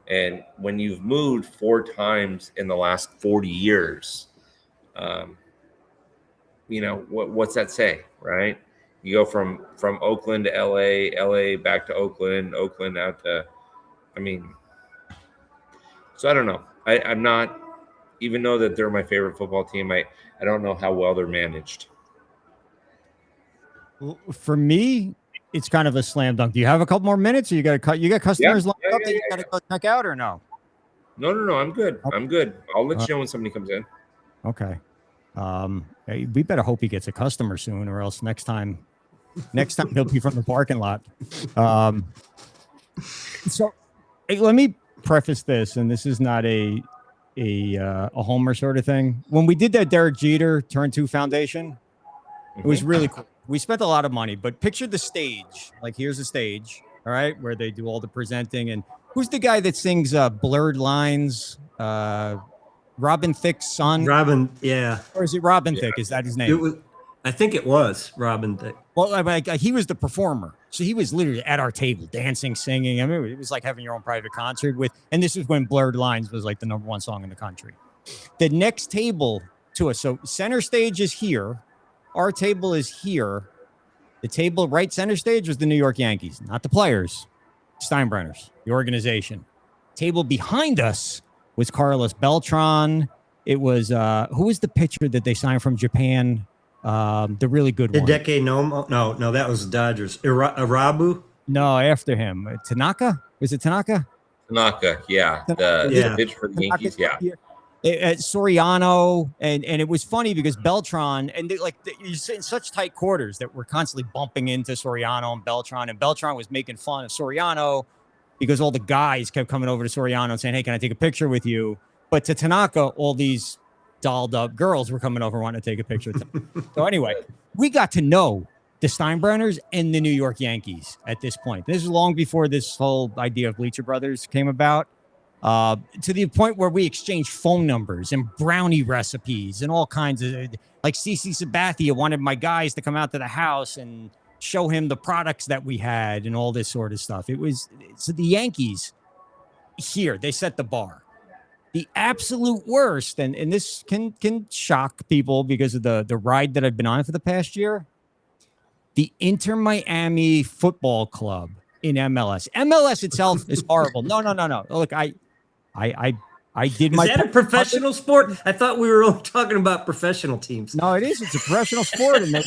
And when you've moved 4 times in the last 40 years, what's that say, right? You go from Oakland to LA back to Oakland out to, so I don't know. I'm not, even though that they're my favorite football team, I don't know how well they're managed.
Well, for me, it's kind of a slam dunk. Do you have a couple more minutes, or you got to cut? You got customers lined up that you got to go check out, or no?
No, I'm good. Okay. I'm good. I'll let you know when somebody comes in.
Okay. Hey, we better hope he gets a customer soon, or else next time he'll be from the parking lot. So hey, let me preface this, and this is not a Homer sort of thing. When we did that Derek Jeter Turn 2 Foundation, it was really cool. We spent a lot of money, but picture the stage. Like, here's the stage, all right, where they do all the presenting. And who's the guy that sings Blurred Lines? Robin Thicke's son?
Robin, yeah.
Or is it Robin Thicke? Is that his name?
I think it was Robin Thicke.
Well, he was the performer. So he was literally at our table, dancing, singing. I mean, it was like having your own private concert with, and this is when Blurred Lines was like the #1 song in the country. The next table to us, so center stage is here. Our table is here. The table right center stage was the New York Yankees, not the players, Steinbrenners, the organization. Table behind us was Carlos Beltran. It was, who was the pitcher that they signed from Japan? The really good one.
Hideki Nomo? No, that was Dodgers. Arabu?
No, after him. Tanaka? Was it Tanaka?
Tanaka, yeah. The pitch for the Yankees, yeah.
Soriano, and it was funny because Beltran, and you're in such tight quarters that we're constantly bumping into Soriano and Beltran was making fun of Soriano because all the guys kept coming over to Soriano and saying, hey, can I take a picture with you? But to Tanaka, all these dolled up girls were coming over wanting to take a picture with him. So anyway, we got to know the Steinbrenners and the New York Yankees at this point. This is long before this whole idea of Bleacher Brothers came about. To the point where we exchanged phone numbers and brownie recipes and all kinds of, like CC Sabathia wanted my guys to come out to the house and show him the products that we had and all this sort of stuff. So the Yankees here, they set the bar. The absolute worst, and this can shock people because of the ride that I've been on for the past year. The Inter Miami Football Club in MLS. MLS itself is horrible. No. Look, I did my.
Is that a professional sport? I thought we were only talking about professional teams.
No, it is. It's a professional sport, and they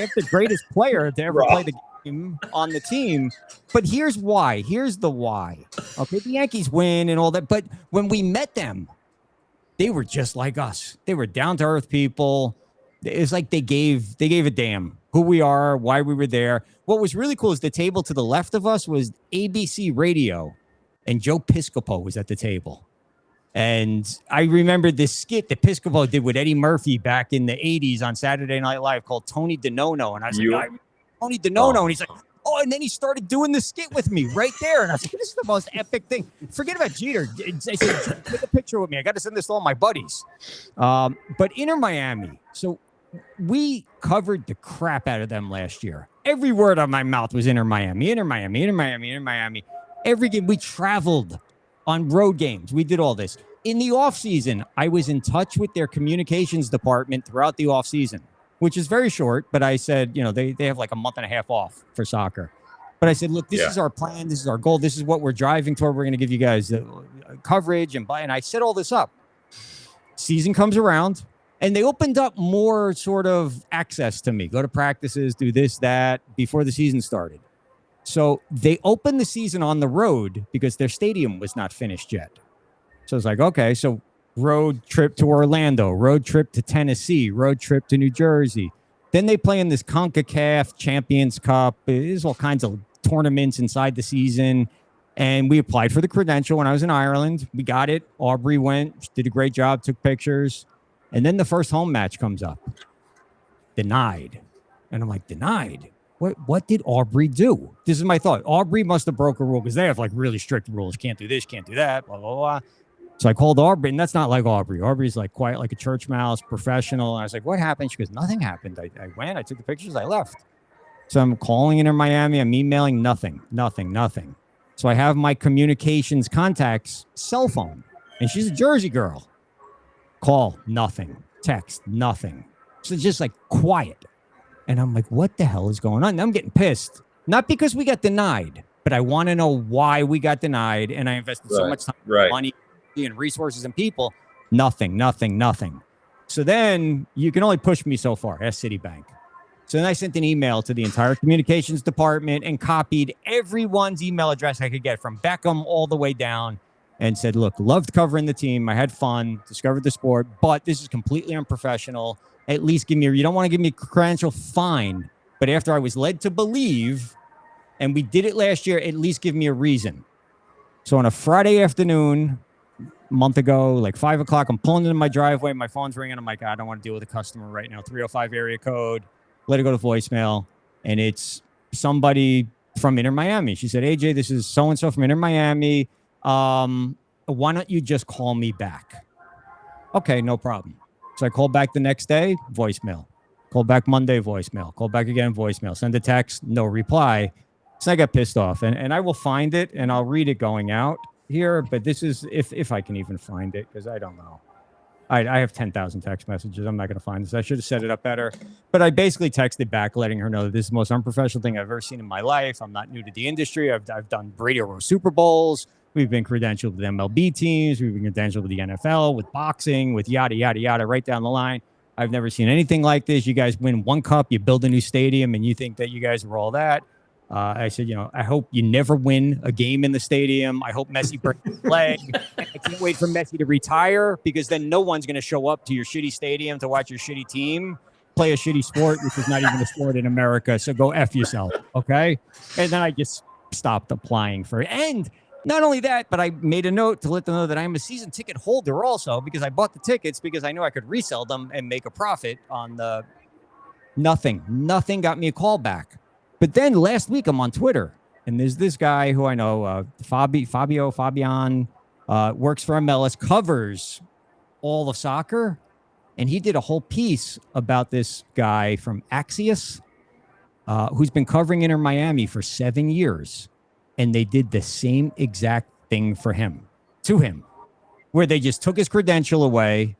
have the greatest player to ever play the game on the team. But here's why. Here's the why. Okay, the Yankees win and all that, but when we met them, they were just like us. They were down to earth people. It's like they gave a damn who we are, why we were there. What was really cool is the table to the left of us was ABC Radio. And Joe Piscopo was at the table. And I remember this skit that Piscopo did with Eddie Murphy back in the 80s on Saturday Night Live called Tony DeNono. And I was like, Tony DeNono. And he's like, oh, and then he started doing the skit with me right there. And I was like, this is the most epic thing. Forget about Jeter. I said, take a picture with me. I got to send this to all my buddies. But Inter Miami. So we covered the crap out of them last year. Every word on my mouth was Inter Miami, Inter Miami, Inter Miami, Inter Miami. Every game, we traveled on road games. We did all this. In the offseason, I was in touch with their communications department throughout the offseason, which is very short, but I said, they have like a month and a half off for soccer. But I said, look, this is our plan. This is our goal. This is what we're driving toward. We're going to give you guys coverage and I set all this up. Season comes around, and they opened up more sort of access to me. Go to practices, do this, that, before the season started. So they opened the season on the road because their stadium was not finished yet. So it's like, okay, so road trip to Orlando, road trip to Tennessee, road trip to New Jersey. Then they play in this CONCACAF Champions Cup. There's all kinds of tournaments inside the season. And we applied for the credential when I was in Ireland. We got it. Aubrey went, did a great job, took pictures. And then the first home match comes up. Denied. And I'm like, denied? What did Aubrey do? This is my thought. Aubrey must have broke a rule because they have like really strict rules. Can't do this, can't do that, blah, blah, blah. So I called Aubrey, and that's not like Aubrey. Aubrey's like quiet, like a church mouse, professional. And I was like, what happened? She goes, nothing happened. I went, I took the pictures, I left. So I'm calling in Miami. I'm emailing, nothing. So I have my communications contact's cell phone, and she's a Jersey girl. Call, nothing. Text, nothing. So just like quiet. And I'm like, what the hell is going on? And I'm getting pissed. Not because we got denied, but I want to know why we got denied. And I invested so much time, money, and resources and people. Nothing. So then you can only push me so far. Ask Citibank. So then I sent an email to the entire communications department and copied everyone's email address I could get from Beckham all the way down and said, look, loved covering the team. I had fun, discovered the sport, but this is completely unprofessional. At least give me, you don't want to give me a credential, fine. But after I was led to believe, and we did it last year, at least give me a reason. So on a Friday afternoon, a month ago, like 5 o'clock, I'm pulling into my driveway. My phone's ringing. I'm like, I don't want to deal with a customer right now. 305 area code. Let it go to voicemail. And it's somebody from Inter Miami. She said, AJ, this is so-and-so from Inter Miami. Why don't you just call me back? Okay, no problem. So I called back the next day, voicemail. Called back Monday, voicemail. Called back again, voicemail. Send a text, no reply. So I got pissed off. And I will find it, and I'll read it going out here. But this is, if I can even find it, because I don't know. I have 10,000 text messages. I'm not going to find this. I should have set it up better. But I basically texted back, letting her know that this is the most unprofessional thing I've ever seen in my life. I'm not new to the industry. I've done Radio Row Super Bowls. We've been credentialed with MLB teams. We've been credentialed with the NFL, with boxing, with yada, yada, yada, right down the line. I've never seen anything like this. You guys win one cup, you build a new stadium, and you think that you guys are all that. I said, I hope you never win a game in the stadium. I hope Messi breaks his leg. I can't wait for Messi to retire, because then no one's going to show up to your shitty stadium to watch your shitty team play a shitty sport, which is not even a sport in America. So go F yourself, okay? And then I just stopped applying for it. And not only that, but I made a note to let them know that I'm a season ticket holder also, because I bought the tickets because I knew I could resell them and make a profit on the nothing got me a call back. But then last week I'm on Twitter, and there's this guy who I know, Fabian, works for MLS, covers all of soccer. And he did a whole piece about this guy from Axios, who's been covering Inter Miami for 7 years. And they did the same exact thing to him, where they just took his credential away,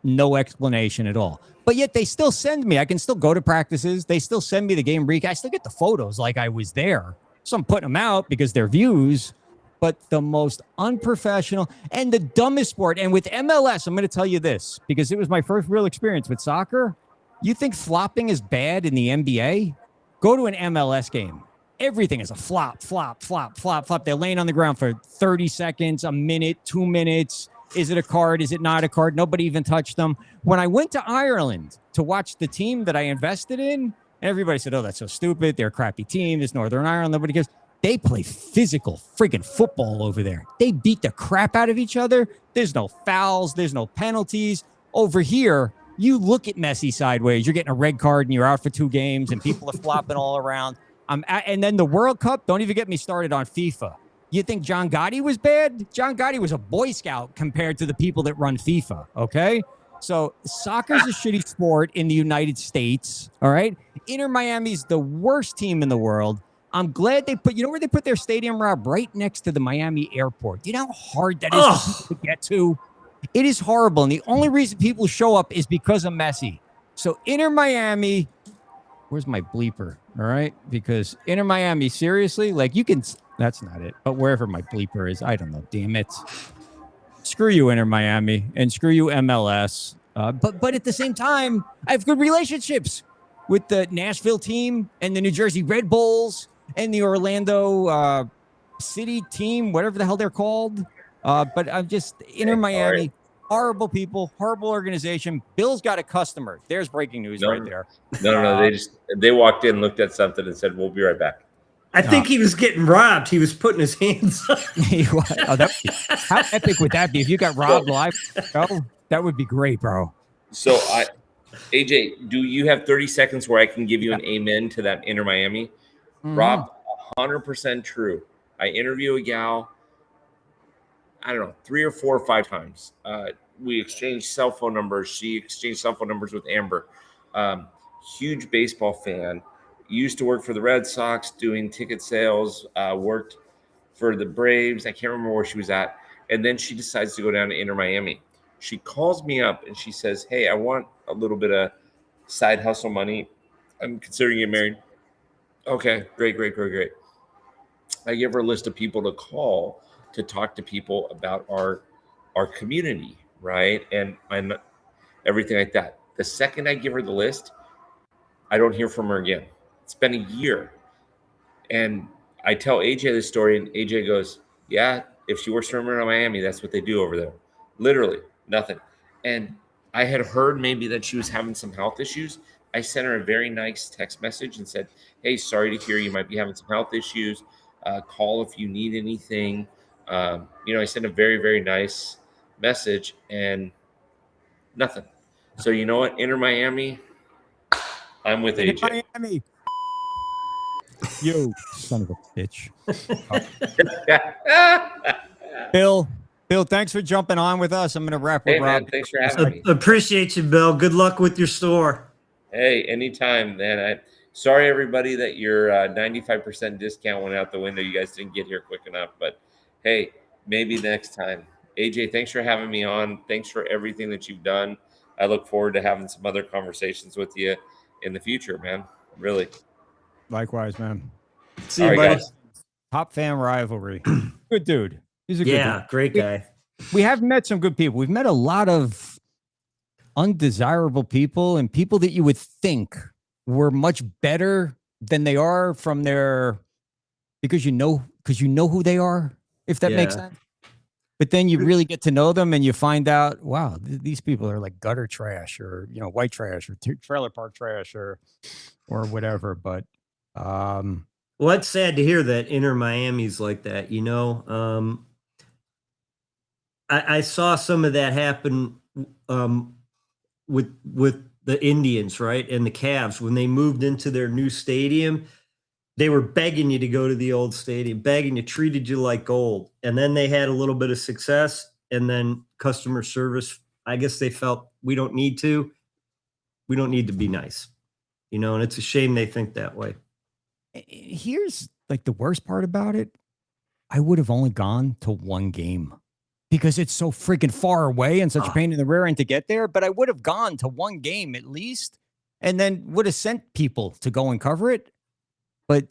no explanation at all. But yet they still send me. I can still go to practices. They still send me the game recap. I still get the photos like I was there. So I'm putting them out because they're views. But the most unprofessional and the dumbest sport. And with MLS, I'm going to tell you this, because it was my first real experience with soccer. You think flopping is bad in the NBA? Go to an MLS game. Everything is a flop. They're laying on the ground for 30 seconds, a minute, 2 minutes. Is it a card? Is it not a card? Nobody even touched them. When I went to Ireland to watch the team that I invested in, everybody said, oh, that's so stupid. They're a crappy team. It's Northern Ireland. Nobody cares. They play physical friggin' football over there. They beat the crap out of each other. There's no fouls. There's no penalties. Over here, you look at Messi sideways. You're getting a red card and you're out for 2 games and people are flopping all around. And then the World Cup, don't even get me started on FIFA. You think John Gotti was bad? John Gotti was a Boy Scout compared to the people that run FIFA, okay? So soccer's a shitty sport in the United States, all right? Inter Miami's the worst team in the world. I'm glad they put, where they put their stadium, Rob? Right next to the Miami airport. You know how hard that is for people to get to? It is horrible. And the only reason people show up is because of Messi. So Inter Miami, where's my bleeper? All right? Because Inter Miami, seriously, like you can, that's not it. But wherever my bleeper is, I don't know. Damn it. Screw you, Inter Miami, and screw you, MLS. But at the same time, I have good relationships with the Nashville team and the New Jersey Red Bulls and the Orlando City team, whatever the hell they're called. But I'm just Inter Miami, horrible people, horrible organization. Bill's got a customer. There's breaking news right there.
No. They walked in, looked at something, and said, "We'll be right back."
I think he was getting robbed. He was putting his hands up.
How epic would that be if you got robbed live? Oh, that would be great, bro.
So, AJ, do you have 30 seconds where I can give you an amen to that Inter Miami? Rob, 100% true. I interview a gal, I don't know, 3 or 4 or 5 times. We exchanged cell phone numbers. She exchanged cell phone numbers with Amber. Huge baseball fan. Used to work for the Red Sox doing ticket sales, worked for the Braves. I can't remember where she was at. And then she decides to go down to Inter Miami. She calls me up and she says, "Hey, I want a little bit of side hustle money. I'm considering getting married." Okay, great. I give her a list of people to call to talk to people about our community, right? And everything like that. The second I give her the list, I don't hear from her again. It's been a year. And I tell AJ this story, and AJ goes, "Yeah, if she works for Miami, that's what they do over there." Literally, nothing. And I had heard maybe that she was having some health issues. I sent her a very nice text message and said, "Hey, sorry to hear you might be having some health issues. Call if you need anything." I sent a very, very nice message and nothing. So you know what? Inter Miami, I'm with AJ.
Miami. You son of a bitch. Bill, thanks for jumping on with us. I'm going to wrap with Rob.
Man, thanks for having me.
Appreciate you, Bill. Good luck with your store.
Hey, anytime, man. Sorry, everybody, that your 95% discount went out the window. You guys didn't get here quick enough, but hey, maybe next time. AJ, thanks for having me on. Thanks for everything that you've done. I look forward to having some other conversations with you in the future, man. Really.
Likewise, man.
See you, buddy.
Guys.
Top Fan Rivalry. Good dude. He's a good dude.
Great guy.
We have met some good people. We've met a lot of undesirable people and people that you would think were much better than they are from their, because you know who they are, if that makes sense. But then you really get to know them and you find out, wow, these people are like gutter trash or, white trash or trailer park trash or whatever. But,
well, it's sad to hear that Inter Miami's like that, I saw some of that happen with the Indians, right? And the Cavs, when they moved into their new stadium, they were begging you to go to the old stadium, begging you, treated you like gold. And then they had a little bit of success, and then customer service, I guess they felt we don't need to be nice, and it's a shame they think that way.
Here's like the worst part about it. I would have only gone to one game because it's so freaking far away and such a pain in the rear end to get there. But I would have gone to one game at least, and then would have sent people to go and cover it. But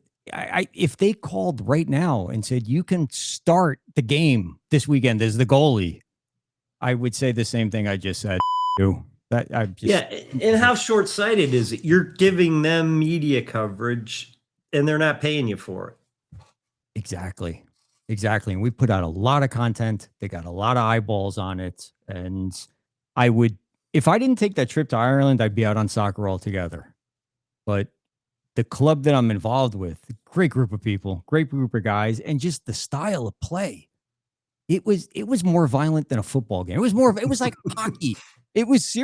if they called right now and said, you can start the game this weekend as the goalie, I would say the same thing I just said. And
how short-sighted is it? You're giving them media coverage and they're not paying you for it.
Exactly. And we put out a lot of content. They got a lot of eyeballs on it. And if I didn't take that trip to Ireland, I'd be out on soccer altogether. But the club that I'm involved with, great group of people, great group of guys, and just the style of play. It was more violent than a football game. It was like hockey. It was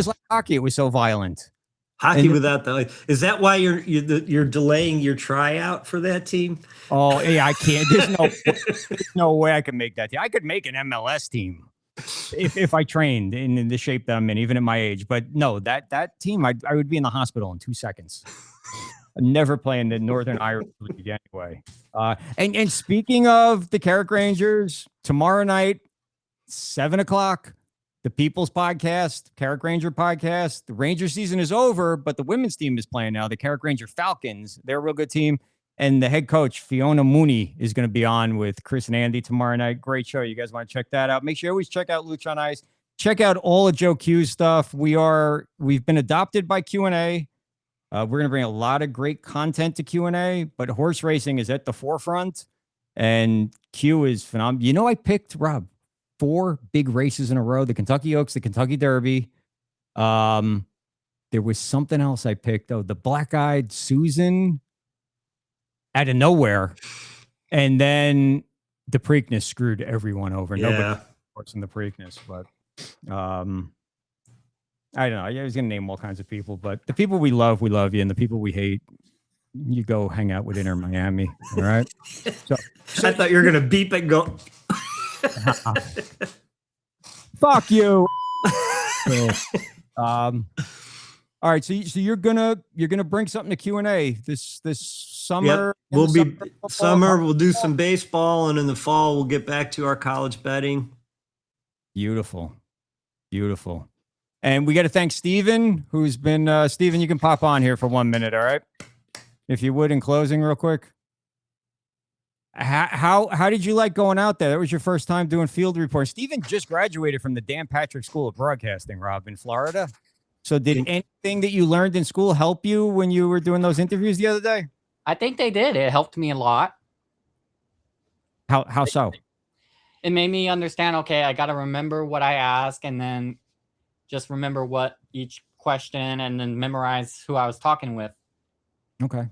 like hockey. It was so violent.
Hockey without is that why you're delaying your tryout for that team?
Oh, yeah, I can't. There's no way I can make that team. I could make an MLS team if I trained in the shape that I'm in, even at my age. But no, that team, I would be in the hospital in 2 seconds. I'm never playing the Northern Irish League anyway. And speaking of the Carrick Rangers, tomorrow night, 7:00, the People's Podcast, Carrick Ranger Podcast. The Ranger season is over, but the women's team is playing now. The Carrick Ranger Falcons, they're a real good team. And the head coach, Fiona Mooney, is going to be on with Chris and Andy tomorrow night. Great show. You guys want to check that out. Make sure you always check out Lucha on Ice. Check out all of Joe Q's stuff. We've been adopted by Q&A. We're going to bring a lot of great content to Q&A, but horse racing is at the forefront, and Q is phenomenal. I picked, Rob, 4 big races in a row: the Kentucky Oaks, the Kentucky Derby. There was something else I picked. Oh, the Black-Eyed Susan out of nowhere. And then the Preakness screwed everyone over.
Yeah.
Nobody works in the Preakness, but I don't know. I was going to name all kinds of people, but the people we love you. And the people we hate, you go hang out with Inter Miami. All right. So
I thought you were going to beep and go.
Fuck you. So, all right, so you're gonna bring something to Q&A this summer.
Yep. We'll be summer. We'll do some baseball, and in the fall we'll get back to our college betting.
Beautiful. And we got to thank Steven, who's been Steven. You can pop on here for 1 minute, all right? If you would, in closing, real quick. How did you like going out there? That was your first time doing field reports. Steven just graduated from the Dan Patrick School of Broadcasting, Rob, in Florida. So did anything that you learned in school help you when you were doing those interviews the other day?
I think they did. It helped me a lot.
How so?
It made me understand, okay, I got to remember what I ask and then just remember what each question and then memorize who I was talking with.
Okay.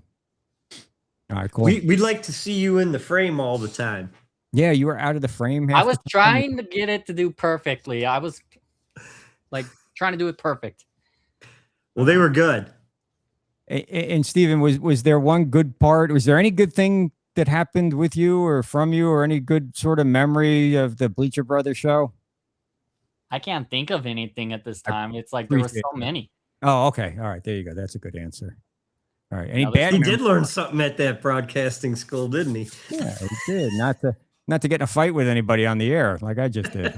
All right, cool.
We'd like to see you in the frame all the time.
Yeah, you were out of the frame.
I was trying to get it to do perfectly. I was like trying to do it perfect.
Well, they were good.
And Steven, was there one good part? Was there any good thing that happened with you or from you, or any good sort of memory of the Bleacher Brothers show?
I can't think of anything at this time. It's like there were so many.
Oh, okay. All right. There you go. That's a good answer. All right. Any
Now,
bad?
He did learn something at that broadcasting school, didn't he?
Yeah, he did. Not to get in a fight with anybody on the air like I just did.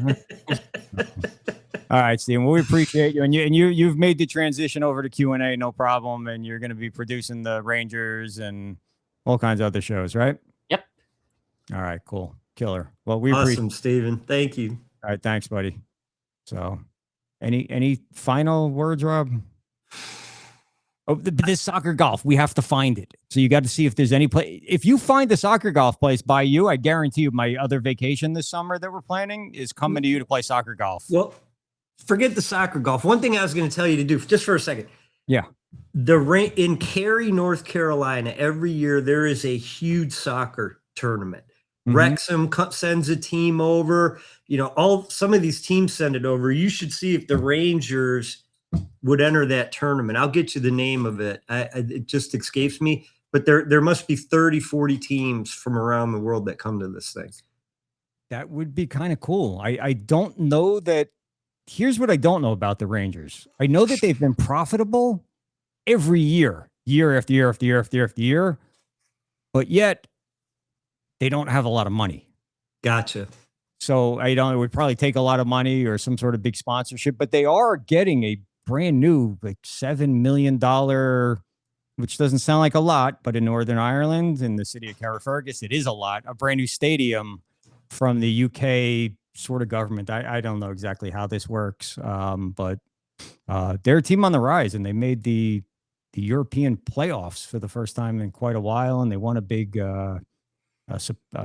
All right, Steven. Well, we appreciate you, and you've made the transition over to Q&A, no problem. And you're going to be producing the Rangers and all kinds of other shows, right?
Yep.
All right. Cool. Killer. Well, we
Awesome,
appreciate.
Steven. Thank you.
All right. Thanks, buddy. So, any final words, Rob? Oh, this soccer golf, we have to find it. So you got to see if there's any place. If you find the soccer golf place by you, I guarantee you my other vacation this summer that we're planning is coming to you to play soccer golf.
Well, forget the soccer golf. One thing I was going to tell you to do, just for a second.
Yeah.
In Cary, North Carolina, every year there is a huge soccer tournament.
Mm-hmm.
Wrexham sends a team over. Some of these teams send it over. You should see if the Rangers would enter that tournament. I'll get you the name of it. It just escapes me, but there must be 30, 40 teams from around the world that come to this thing.
That would be kind of cool. I don't know that. Here's what I don't know about the Rangers. I know that they've been profitable every year after year after year after year after year, but yet they don't have a lot of money. Gotcha. So it would probably take a lot of money or some sort of big sponsorship, but they are getting a brand new, like $7 million, which doesn't sound like a lot, but in Northern Ireland, in the city of Carrickfergus, it is a lot, a brand new stadium from the UK sort of government. I don't know exactly how this works, but they're a team on the rise, and they made the European playoffs for the first time in quite a while, and they won a big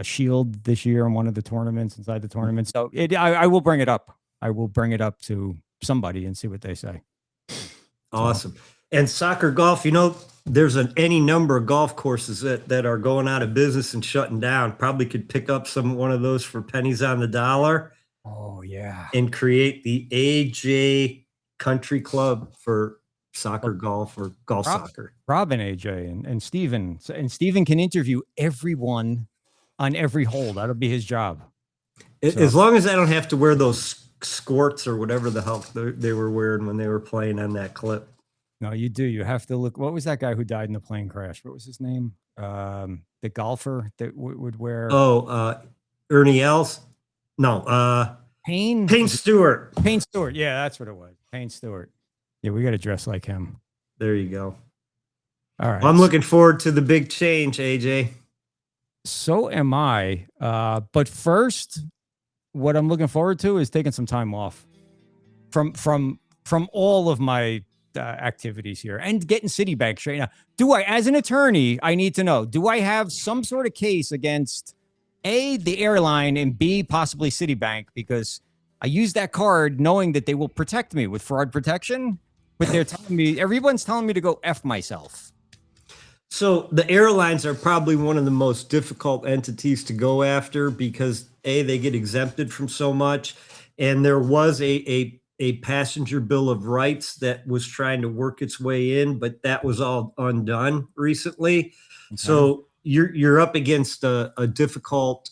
shield this year in one of the tournaments inside the tournament. So I will bring it up. I will bring it up to somebody and see what they say.
Awesome. And soccer golf, there's any number of golf courses that are going out of business and shutting down. Probably could pick up one of those for pennies on the dollar.
Oh, yeah.
And create the AJ Country Club for soccer golf or soccer.
Rob and AJ and Steven. And Steven can interview everyone on every hole. That'll be his job.
As long as I don't have to wear those squirts or whatever the hell they were wearing when they were playing on that clip.
No, you do. You have to look. What was that guy who died in the plane crash? What was his name? The golfer that would wear.
Oh, Ernie Els. No,
Payne
Stewart.
Payne Stewart. Yeah, that's what it was. Payne Stewart. Yeah, we got to dress like him.
There you go.
All right.
Well, I'm looking forward to the big change, AJ.
So am I. But first, what I'm looking forward to is taking some time off from all of my activities here and getting Citibank straight. Now, as an attorney, I need to know, do I have some sort of case against A, the airline, and B, possibly Citibank, because I use that card knowing that they will protect me with fraud protection, but they're telling me, everyone's telling me to go F myself.
So the airlines are probably one of the most difficult entities to go after because A, they get exempted from so much. And there was a passenger bill of rights that was trying to work its way in, but that was all undone recently. Okay. So you're up against a difficult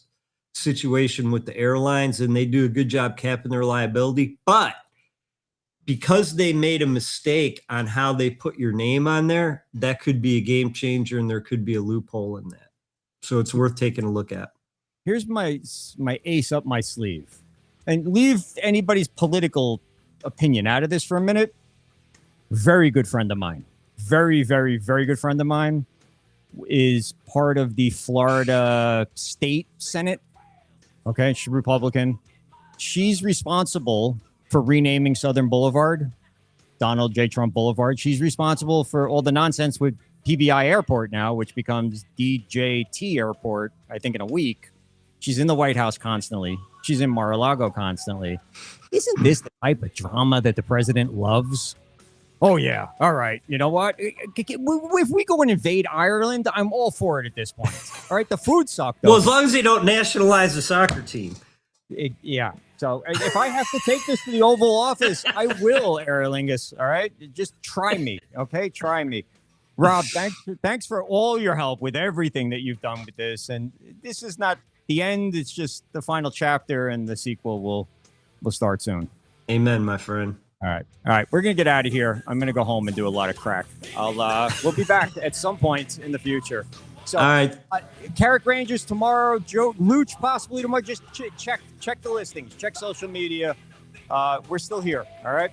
situation with the airlines, and they do a good job capping their liability. But because they made a mistake on how they put your name on there, that could be a game changer, and there could be a loophole in that. So it's worth taking a look at.
Here's my ace up my sleeve, and leave anybody's political opinion out of this for a minute. Very good friend of mine, very, very, very good friend of mine, is part of the Florida State Senate. Okay, she's Republican. She's responsible for renaming Southern Boulevard Donald J. Trump Boulevard. She's responsible for all the nonsense with PBI Airport now, which becomes DJT Airport, I think, in a week. She's in the White House constantly. She's in Mar-a-Lago constantly. Isn't this the type of drama that the president loves? Oh, yeah. All right. You know what? If we go and invade Ireland, I'm all for it at this point. All right. The food sucked.
Well, as long as they don't nationalize the soccer team.
Yeah. So if I have to take this to the Oval Office, I will, Aer Lingus. All right. Just try me. Okay. Try me. Rob, thanks for all your help with everything that you've done with this. And this is not the end. It's just the final chapter, and the sequel will start soon.
Amen, my friend.
All right. We're going to get out of here. I'm going to go home and do a lot of crack. We'll be back at some point in the future. So,
all right.
Carrick Rangers tomorrow, Joe Luch possibly tomorrow. Just check the listings, check social media. We're still here. All right.